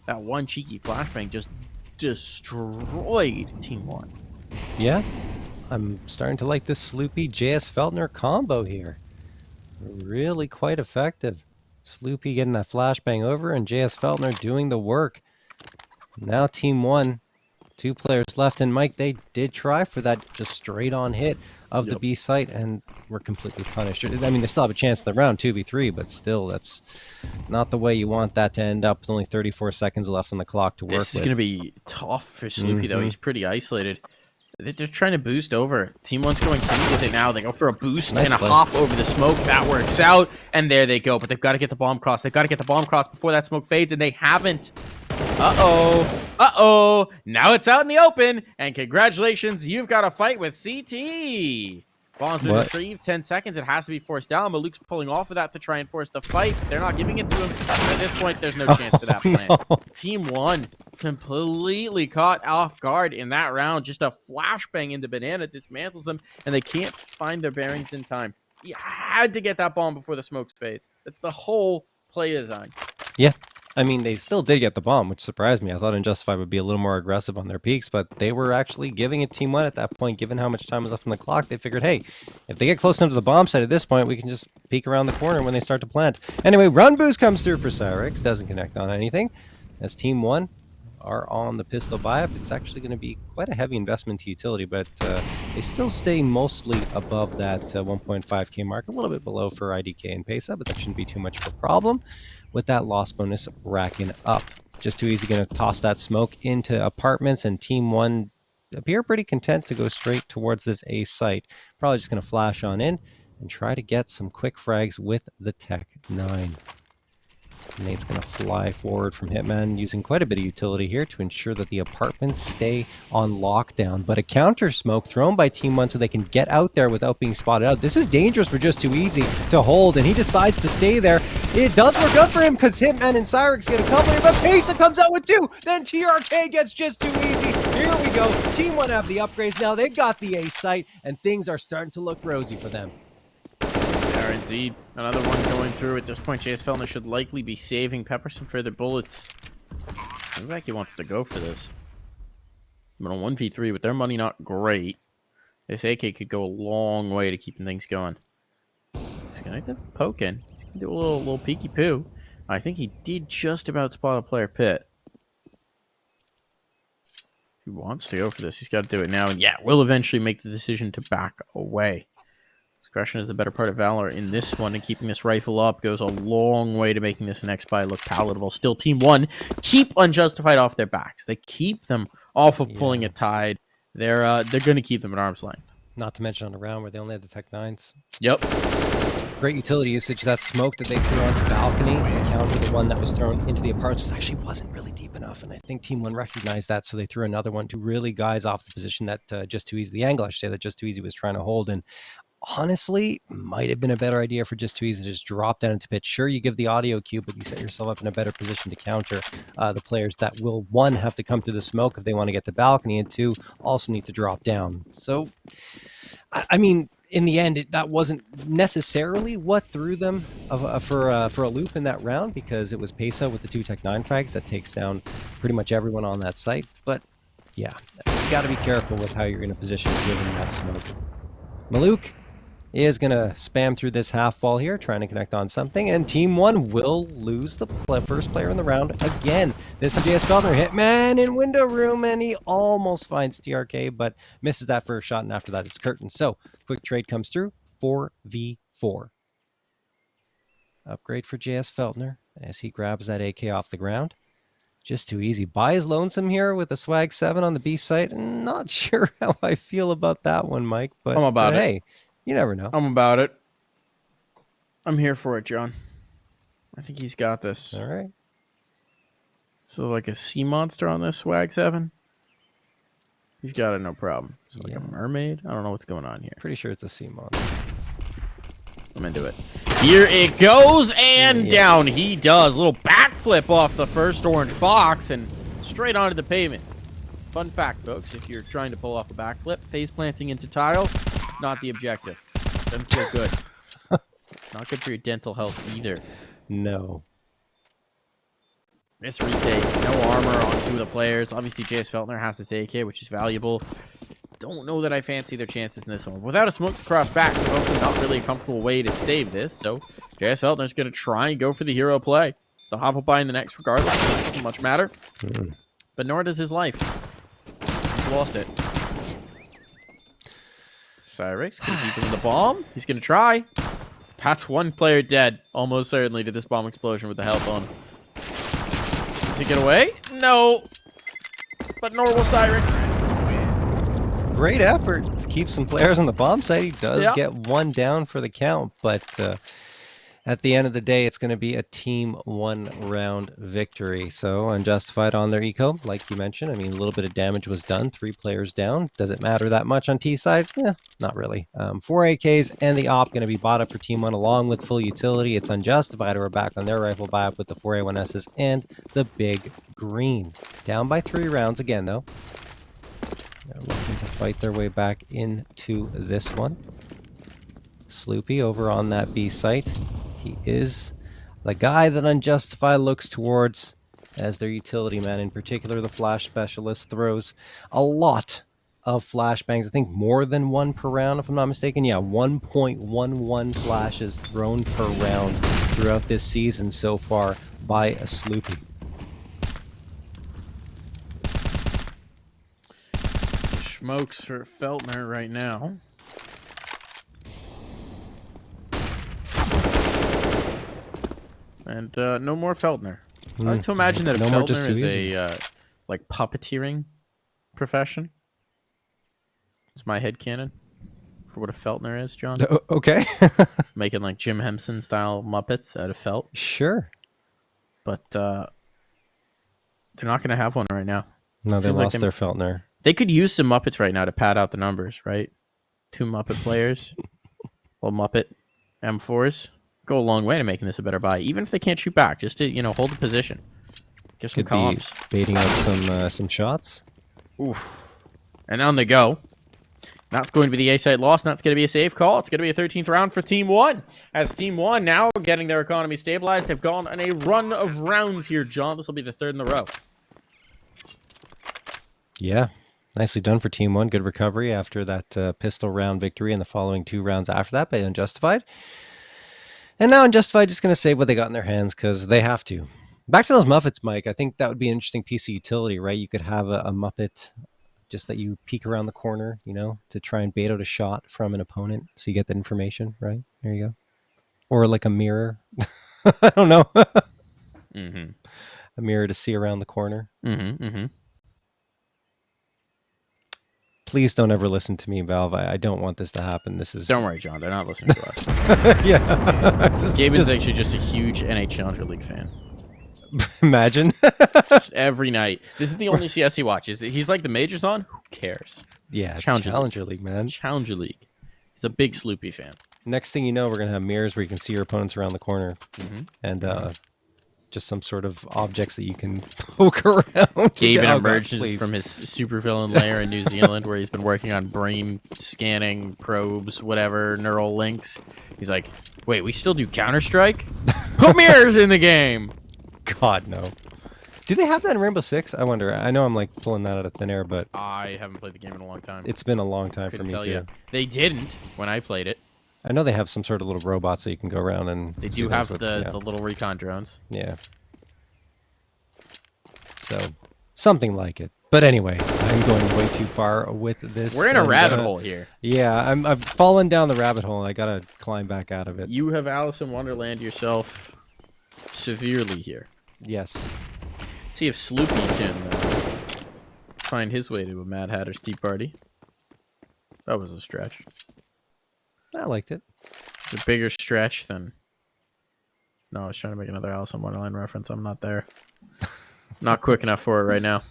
That one cheeky flashbang just destroyed Team 1. Yeah, I'm starting to like this Sloopy JS Feltner combo here. Really quite effective. Sloopy getting that flashbang over, and JS Feltner doing the work. Now Team 1, 2 players left, and Mike, they did try for that just straight on hit of the B site, and were completely punished. I mean, they still have a chance in the round 2v3, but still, that's not the way you want that to end up with only 34 seconds left on the clock to work with. This is going to be tough for Sloopy, though. He's pretty isolated. They're trying to boost over. Team 1's going to with it now. They go for a boost and a hop over the smoke. That works out, and there they go. But they've got to get the bomb cross. They've got to get the bomb cross before that smoke fades, and they haven't. Uh-oh. Uh-oh. Now it's out in the open, and congratulations, you've got a fight with CT. Bomb's been retrieved. 10 seconds. It has to be forced down, but Luke's pulling off of that to try and force the fight. They're not giving it to him. At this point, there's no chance to that plan. No. Team 1 completely caught off guard in that round. Just a flashbang into Banana dismantles them, and they can't find their bearings in time. You had to get that bomb before the smoke fades. That's the whole play design. Yeah. I mean, they still did get the bomb, which surprised me. I thought Unjustified would be a little more aggressive on their peaks, but they were actually giving it Team 1 at that point. Given how much time was left on the clock, they figured, hey, if they get close enough to the bomb site at this point, we can just peek around the corner when they start to plant. Anyway, run boost comes through for Cyrix. Doesn't connect on anything. As Team 1 are on the pistol buy-up, it's actually going to be quite a heavy investment to utility, but they still stay mostly above that 1.5k mark, a little bit below for IDK and Pesa, but that shouldn't be too much of a problem with that loss bonus racking up. Just Too Easy going to toss that smoke into apartments, and Team 1 appear pretty content to go straight towards this A site. Probably just going to flash on in and try to get some quick frags with the Tech 9. Nate's going to fly forward from Hitman, using quite a bit of utility here to ensure that the apartments stay on lockdown. But a counter smoke thrown by Team 1 so they can get out there without being spotted out. This is dangerous for Just Too Easy to hold, and he decides to stay there. It does work out for him because Hitman and Cyrix get a couple here, but Pesa comes out with 2. Then TRK gets Just Too Easy. Here we go. Team 1 have the upgrades now. They've got the A site, and things are starting to look rosy for them. There indeed. Another one going through. At this point, JS Feltner should likely be saving Pepper some further bullets. Looks like he wants to go for this. But on 1v3, with their money not great, this AK could go a long way to keeping things going. He's going to poke in. He's going to do a little peeky poo. I think he did just about spot a player pit. If he wants to go for this, he's got to do it now. And yeah, will eventually make the decision to back away. Discretion is the better part of valor in this one, and keeping this rifle up goes a long way to making this next buy look palatable. Still, Team 1 keep Unjustified off their backs. They keep them off of pulling a tide. They're going to keep them at arm's length. Not to mention on a round where they only had the Tech 9s. Yep. Great utility usage. That smoke that they threw onto balcony to counter the one that was thrown into the apartments wasn't really deep enough, and I think Team 1 recognized that, so they threw another one to really guys off the position that Just Too Easy, the angle I should say, that Just Too Easy was trying to hold. And honestly, might have been a better idea for Just Too Easy to just drop down into pit. Sure, you give the audio cue, but you set yourself up in a better position to counter the players that will, 1, have to come through the smoke if they want to get to balcony, and 2, also need to drop down. So, I mean, in the end, that wasn't necessarily what threw them for a loop in that round, because it was Pesa with the 2 Tech 9 frags that takes down pretty much everyone on that site. But yeah, you got to be careful with how you're going to position given that smoke. Maluk is going to spam through this half wall here, trying to connect on something, and Team 1 will lose the first player in the round again. This time, JS Feltner, Hitman in window room, and he almost finds TRK, but misses that first shot, and after that, it's curtain. So, quick trade comes through, 4v4. Upgrade for JS Feltner as he grabs that AK off the ground. Just Too Easy. Buys Lonesome here with a swag 7 on the B site. Not sure how I feel about that one, Mike, but I'm about it. Hey, you never know. I'm about it. I'm here for it, John. I think he's got this. All right. So like a sea monster on this swag 7? He's got it, no problem. So like a mermaid? I don't know what's going on here. Pretty sure it's a sea monster. I'm into it. Here it goes, and down he does. Little backflip off the first orange box and straight onto the pavement. Fun fact, folks, if you're trying to pull off a backflip, face planting into tile, not the objective. Doesn't feel good. Not good for your dental health either. No. This retake, no armor on 2 of the players. Obviously, JS Feltner has this AK, which is valuable. Don't know that I fancy their chances in this one. Without a smoke to cross back, there's also not really a comfortable way to save this. So JS Feltner's going to try and go for the hero play. They'll hop up by in the next regardless. It doesn't much matter. But nor does his life. He's lost it. Cyrix going to keep him in the bomb. He's going to try. That's 1 player dead, almost certainly, to this bomb explosion with the health on. Does he get away? No. But nor will Cyrix. Great effort to keep some players on the bomb site. He does get 1 down for the count, but at the end of the day, it's going to be a Team 1 round victory. So Unjustified on their eco, like you mentioned. I mean, a little bit of damage was done. 3 players down. Does it matter that much on T side? Yeah, not really. 4 AKs and the op going to be bought up for Team 1 along with full utility. It's Unjustified who are back on their rifle buy up with the 4 A1Ss and the big green. Down by 3 rounds again, though. They're looking to fight their way back into this one. Sloopy over on that B site. He is the guy that Unjustified looks towards as their utility man. In particular, the flash specialist throws a lot of flashbangs. I think more than 1 per round, if I'm not mistaken. Yeah, 1.11 flashes thrown per round throughout this season so far by a Sloopy. Smokes for Feltner right now. And no more Feltner. I like to imagine that Feltner is a like puppeteering profession. It's my headcanon for what a Feltner is, John. Okay. Making like Jim Henson style Muppets out of felt. Sure. but they're not going to have one right now. No, they Seems like lost their Feltner. They could use some Muppets right now to pad out the numbers, right? 2 Muppet players, little Muppet M4s go a long way to making this a better buy, even if they can't shoot back, just to hold the position, get some Could be comms. baiting out some shots. Oof. And on the go. That's going to be the A-site loss, and that's going to be a safe call. It's going to be a 13th round for Team 1. As Team 1 now getting their economy stabilized, have gone on a run of rounds here, John. This will be the 3rd in a row. Yeah. Nicely done for Team 1. Good recovery after that pistol round victory and the following 2 rounds after that by Unjustified. And now Unjustified just going to save what they got in their hands because they have to. Back to those Muppets, Mike. I think that would be an interesting piece of utility, right? You could have a Muppet just that you peek around the corner, to try and bait out a shot from an opponent so you get that information, right? There you go. Or like a mirror. I don't know. Mm-hmm. A mirror to see around the corner. Mm-hmm. Mm-hmm. Please don't ever listen to me, Valve. I don't want this to happen. This is... Don't worry, John. They're not listening to us. Yeah. Gaben's actually just a huge NH Challenger League fan. Imagine. Just every night. This is the only CS he watches. He's like the majors on. Who cares? Yeah, it's Challenger League, man. Challenger League. He's a big Sloopy fan. Next thing you know, we're going to have mirrors where you can see your opponents around the corner. Mm-hmm. And just some sort of objects that you can poke around. Gaben emerges from his supervillain lair in New Zealand where he's been working on brain scanning probes, whatever, neural links. He's like, wait, we still do Counter-Strike? Put mirrors in the game! God, no. Do they have that in Rainbow Six? I wonder. I know I'm like pulling that out of thin air, but... I haven't played the game in a long time. It's been a long time for Couldn't me, tell too. you. They didn't when I played it. I know they have some sort of little robots that you can go around and... They do have the little recon drones. Yeah. So, something like it. But anyway, I'm going way too far with this. We're in a rabbit hole here. Yeah, I've fallen down the rabbit hole. I gotta climb back out of it. You have Alice in Wonderland yourself severely here. Yes. See if Sloopy can find his way to a Mad Hatter's Tea Party. That was a stretch. I liked it. It's a bigger stretch than... No, I was trying to make another Alice in Wonderland reference. I'm not there. Not quick enough for it right now.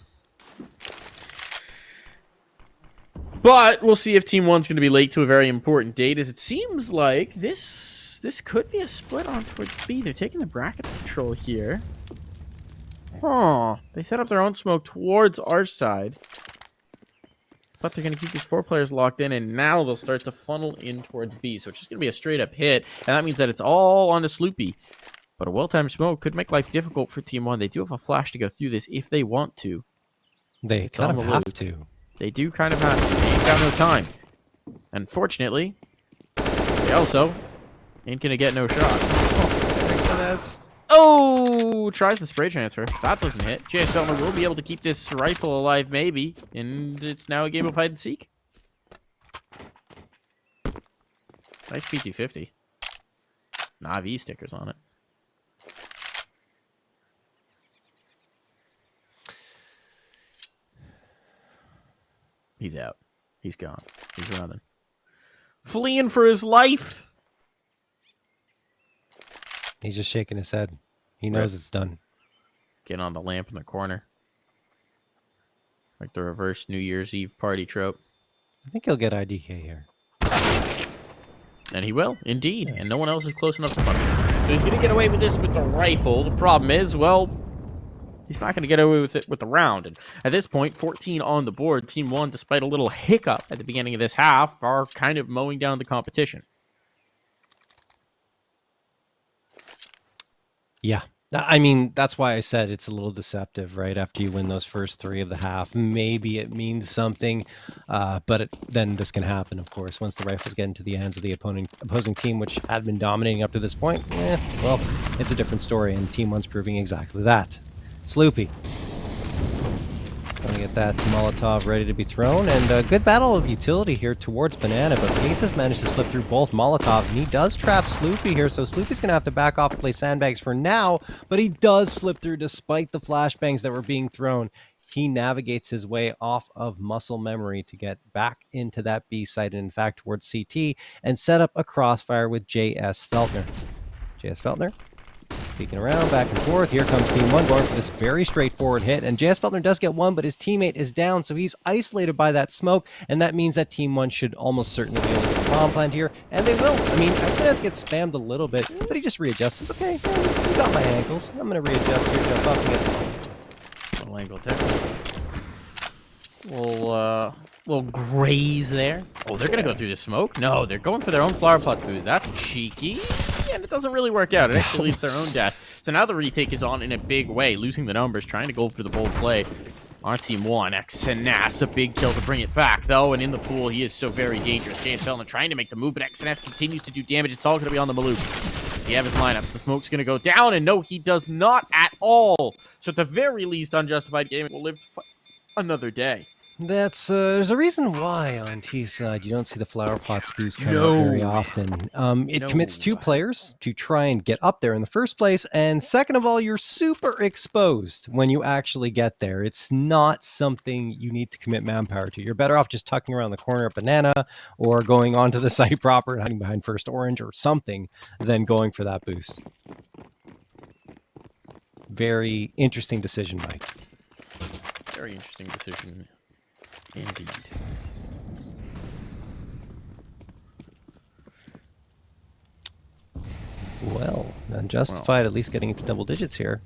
But we'll see if Team 1's going to be late to a very important date, as it seems like this could be a split on towards B. They're taking the brackets control here. Huh. They set up their own smoke towards our side. But they're going to keep these 4 players locked in, and now they'll start to funnel in towards B. So it's just going to be a straight-up hit, and that means that it's all on to Sloopy. But a well-timed smoke could make life difficult for Team 1. They do have a flash to go through this if they want to. They kind of have to. They do kind of have to. They ain't got no time. Unfortunately, they also ain't going to get no shot. Oh, tries the spray transfer. That doesn't hit. JS Feltner will be able to keep this rifle alive, maybe. And it's now a game of hide and seek. Nice PT-50. Navi stickers on it. He's out. He's gone. He's running. Fleeing for his life. He's just shaking his head. He knows it's done. Get on the lamp in the corner. Like the reverse New Year's Eve party trope. I think he'll get IDK here. And he will, indeed. And no one else is close enough to punish him. So he's going to get away with this with the rifle. The problem is, well, he's not going to get away with it with the round. And at this point, 14 on the board. Team 1, despite a little hiccup at the beginning of this half, are kind of mowing down the competition. Yeah. I mean, that's why I said it's a little deceptive, right? After you win those first 3 of the half, maybe it means something, but then this can happen, of course, once the rifles get into the hands of the opposing team, which had been dominating up to this point. Well, it's a different story, and Team 1's proving exactly that. Sloopy. Gonna get that Molotov ready to be thrown, and a good battle of utility here towards Banana, but Pace has managed to slip through both Molotovs, and he does trap Sloopy here, so Sloopy's gonna have to back off and play sandbags for now, but he does slip through despite the flashbangs that were being thrown. He navigates his way off of muscle memory to get back into that B site, and in fact towards CT, and set up a crossfire with JS Feltner. JS Feltner Peeking around, back and forth. Here comes Team 1 going for this very straightforward hit. And JS Feltner does get one, but his teammate is down, so he's isolated by that smoke. And that means that Team 1 should almost certainly be able to get the bomb plant here. And they will. I mean, SNS gets spammed a little bit, but he just readjusts. It's okay. You got my ankles. I'm going to readjust here, jump up and get the bomb. Little angle there. Little graze there. Oh, they're going to go through the smoke? No, they're going for their own flower pot food. That's cheeky. And it doesn't really work out. It actually leads to their own death. So now the retake is on in a big way, losing the numbers, trying to go for the bold play on Team 1. XNS, a big kill to bring it back, though. And in the pool, he is so very dangerous. JS Feltner trying to make the move, but XNS continues to do damage. It's all going to be on the Malouk. Does he have his lineups? The smoke's going to go down, and no, he does not at all. So at the very least, Unjustified Gaming will live to fight another day. That's there's a reason why on T side you don't see the flower pots boost come out very often. It commits 2 players to try and get up there in the first place, and second of all, you're super exposed when you actually get there. It's not something you need to commit manpower to. You're better off just tucking around the corner at Banana or going onto the site proper and hiding behind first orange or something than going for that boost. Very interesting decision, Mike. Very interesting decision. Indeed. Well, Unjustified at least getting into double digits here.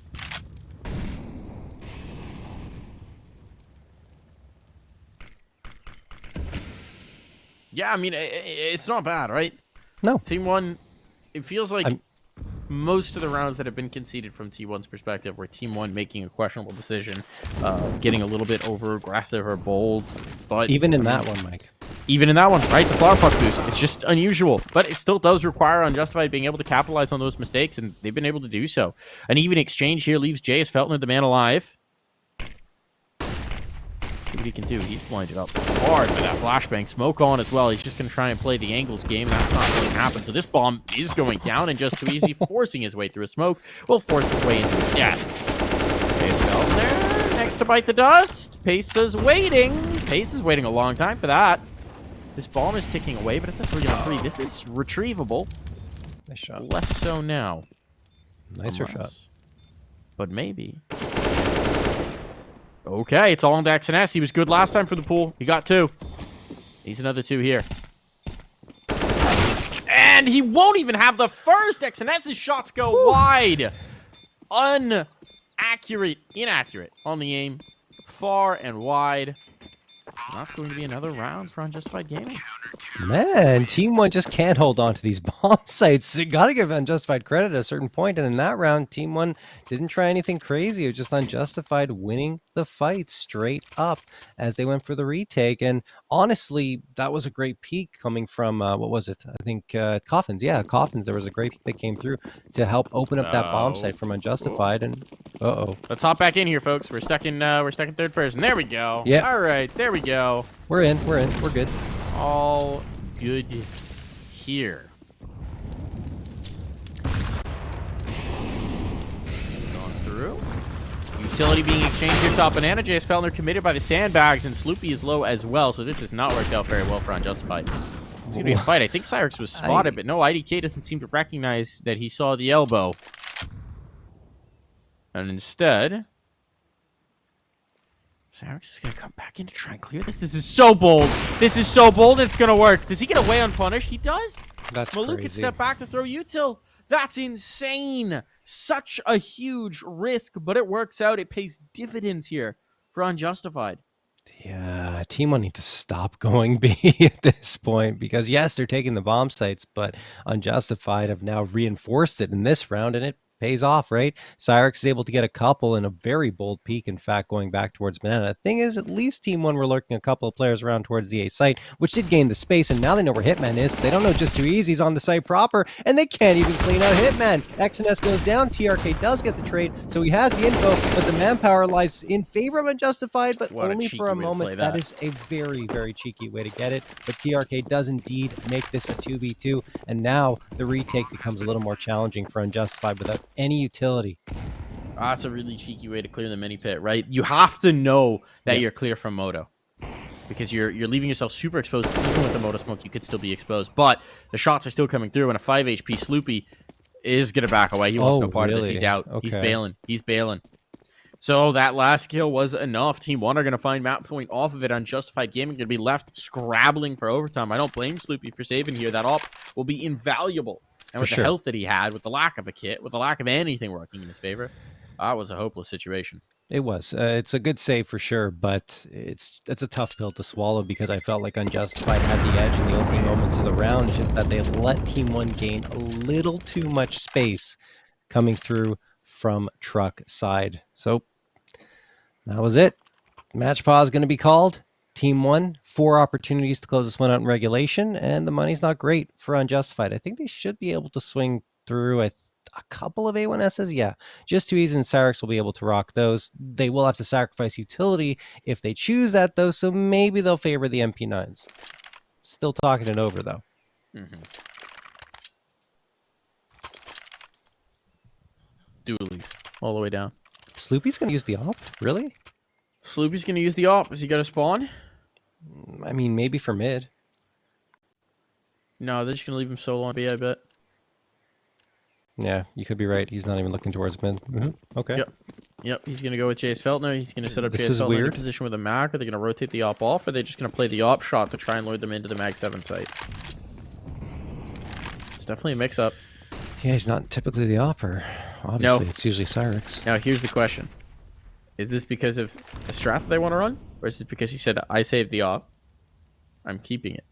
Yeah, I mean, it's not bad, right? No. Team 1, it feels like most of the rounds that have been conceded from T1's perspective were Team 1 making a questionable decision, getting a little bit over-aggressive or bold. But even in that one, Mike. Even in that one, right? The flower pot boost. It's just unusual. But it still does require Unjustified being able to capitalize on those mistakes, and they've been able to do so. An even exchange here leaves JS Feltner the man alive. See what he can do. He's blinded up hard by that flashbang. Smoke on as well. He's just going to try and play the angles game. That's not going to happen. So this bomb is going down, and just too easy, forcing his way through a smoke. Will force his way into his death. Pace Feltner next to bite the dust. Pace is waiting. Pace is waiting a long time for that. This bomb is ticking away, but it's a 3-on-3. This is retrievable. Nice shot. Less so now. Nicer shot. But maybe. Okay, it's all on to XNS. He was good last time for the pool. He got 2. He's another 2 here. And he won't even have the first. XNS's shots go wide. Inaccurate on the aim. Far and wide. And that's going to be another round for Unjustified Gaming. Man, Team 1 just can't hold on to these bomb sites. You got to give Unjustified credit at a certain point. And in that round, Team 1 didn't try anything crazy. It was just Unjustified winning the fight straight up as they went for the retake. And honestly, that was a great peak coming from, what was it? I think Coffins. Yeah, Coffins. There was a great peak that came through to help open up that bomb site from Unjustified. And let's hop back in here, folks. We're stuck in third person. There we go. Yeah. All right, there we go. We're in. We're good. All good here. On through. Utility being exchanged here top Banana. JS Feltner committed by the sandbags, and Sloopy is low as well, so this has not worked out very well for Unjustified. It's going to be a fight. I think Cyrix was spotted, but no, IDK doesn't seem to recognize that he saw the elbow. And instead, Cyrix is going to come back in to try and clear this. This is so bold. This is so bold. It's going to work. Does he get away unpunished? He does. That's Malouk crazy. can step back to throw util. That's insane. Such a huge risk, but it works out. It pays dividends here for Unjustified. Yeah, Team 1 need to stop going B at this point because, yes, they're taking the bomb sites, but Unjustified have now reinforced it in this round, and it pays off, right? Cyrix is able to get a couple in a very bold peak, in fact, going back towards Banana. The thing is, at least Team 1 were lurking a couple of players around towards the A site, which did gain the space, and now they know where Hitman is, but they don't know just too easy. He's on the site proper, and they can't even clean out Hitman. XNS goes down, TRK does get the trade, so he has the info, but the manpower lies in favor of Unjustified, but only for a moment. That is a very, very cheeky way to get it, but TRK does indeed make this a 2v2, and now the retake becomes a little more challenging for Unjustified without any utility. That's a really cheeky way to clear the mini pit, right? You have to know that you're clear from Moto, because you're leaving yourself super exposed. Even with the Moto smoke, you could still be exposed, but the shots are still coming through, and a 5 HP Sloopy is going to back away. He wants no part of this. He's out. Okay. He's bailing. He's bailing. So that last kill was enough. Team 1 are going to find map point off of it. Unjustified Gaming going to be left scrabbling for overtime. I don't blame Sloopy for saving here. That op will be invaluable. And with the health that he had, with the lack of a kit, with the lack of anything working in his favor, that was a hopeless situation. It was. It's a good save for sure, but it's a tough pill to swallow because I felt like Unjustified had the edge in the opening moments of the round. It's just that they let Team 1 gain a little too much space coming through from truck side. So that was it. Match pause going to be called. Team 1, 4 opportunities to close this one out in regulation, and the money's not great for Unjustified. I think they should be able to swing through a couple of A1Ss. Yeah, just too easy, and Cyrix will be able to rock those. They will have to sacrifice utility if they choose that, though, so maybe they'll favor the MP9s. Still talking it over, though. Dualies all the way down. Sloopy's going to use the op? Really? Sloopy's going to use the op. Is he going to spawn? I mean, maybe for mid. No, they're just going to leave him solo on B, I bet. Yeah, you could be right. He's not even looking towards mid. Okay. Yep, he's going to go with Jace Feltner. He's going to set up Jace Feltner in a position with a Mac. Are they going to rotate the op off, or are they just going to play the op shot to try and lure them into the Mag 7 site? It's definitely a mix-up. Yeah, he's not typically the opper. Obviously, it's usually Cyrix. Now, here's the question. Is this because of the strat that they want to run? Or is it because he said, I saved the op, I'm keeping it?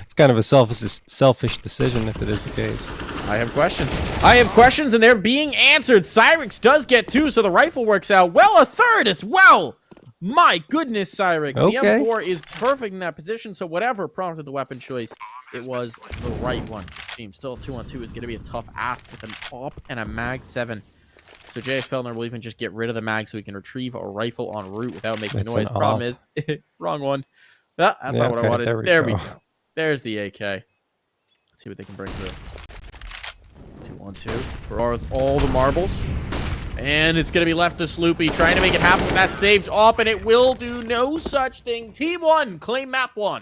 It's kind of a selfish decision if it is the case. I have questions. I have questions, and they're being answered. Cyrix does get 2, so the rifle works out. Well, a 3rd as well. My goodness, Cyrix. Okay. The M4 is perfect in that position, so whatever prompted the weapon choice, it was the right one. Seems still 2-on-2 is going to be a tough ask with an op and a Mag 7. So J.S. Feldner will even just get rid of the mag so he can retrieve a rifle en route without making noise. Problem is, wrong one. That's not what I wanted. There we go. There's the AK. Let's see what they can bring through. 2-on-2 for all the marbles. And it's going to be left to Sloopy trying to make it happen with that saved op, and it will do no such thing. Team 1 claim map 1.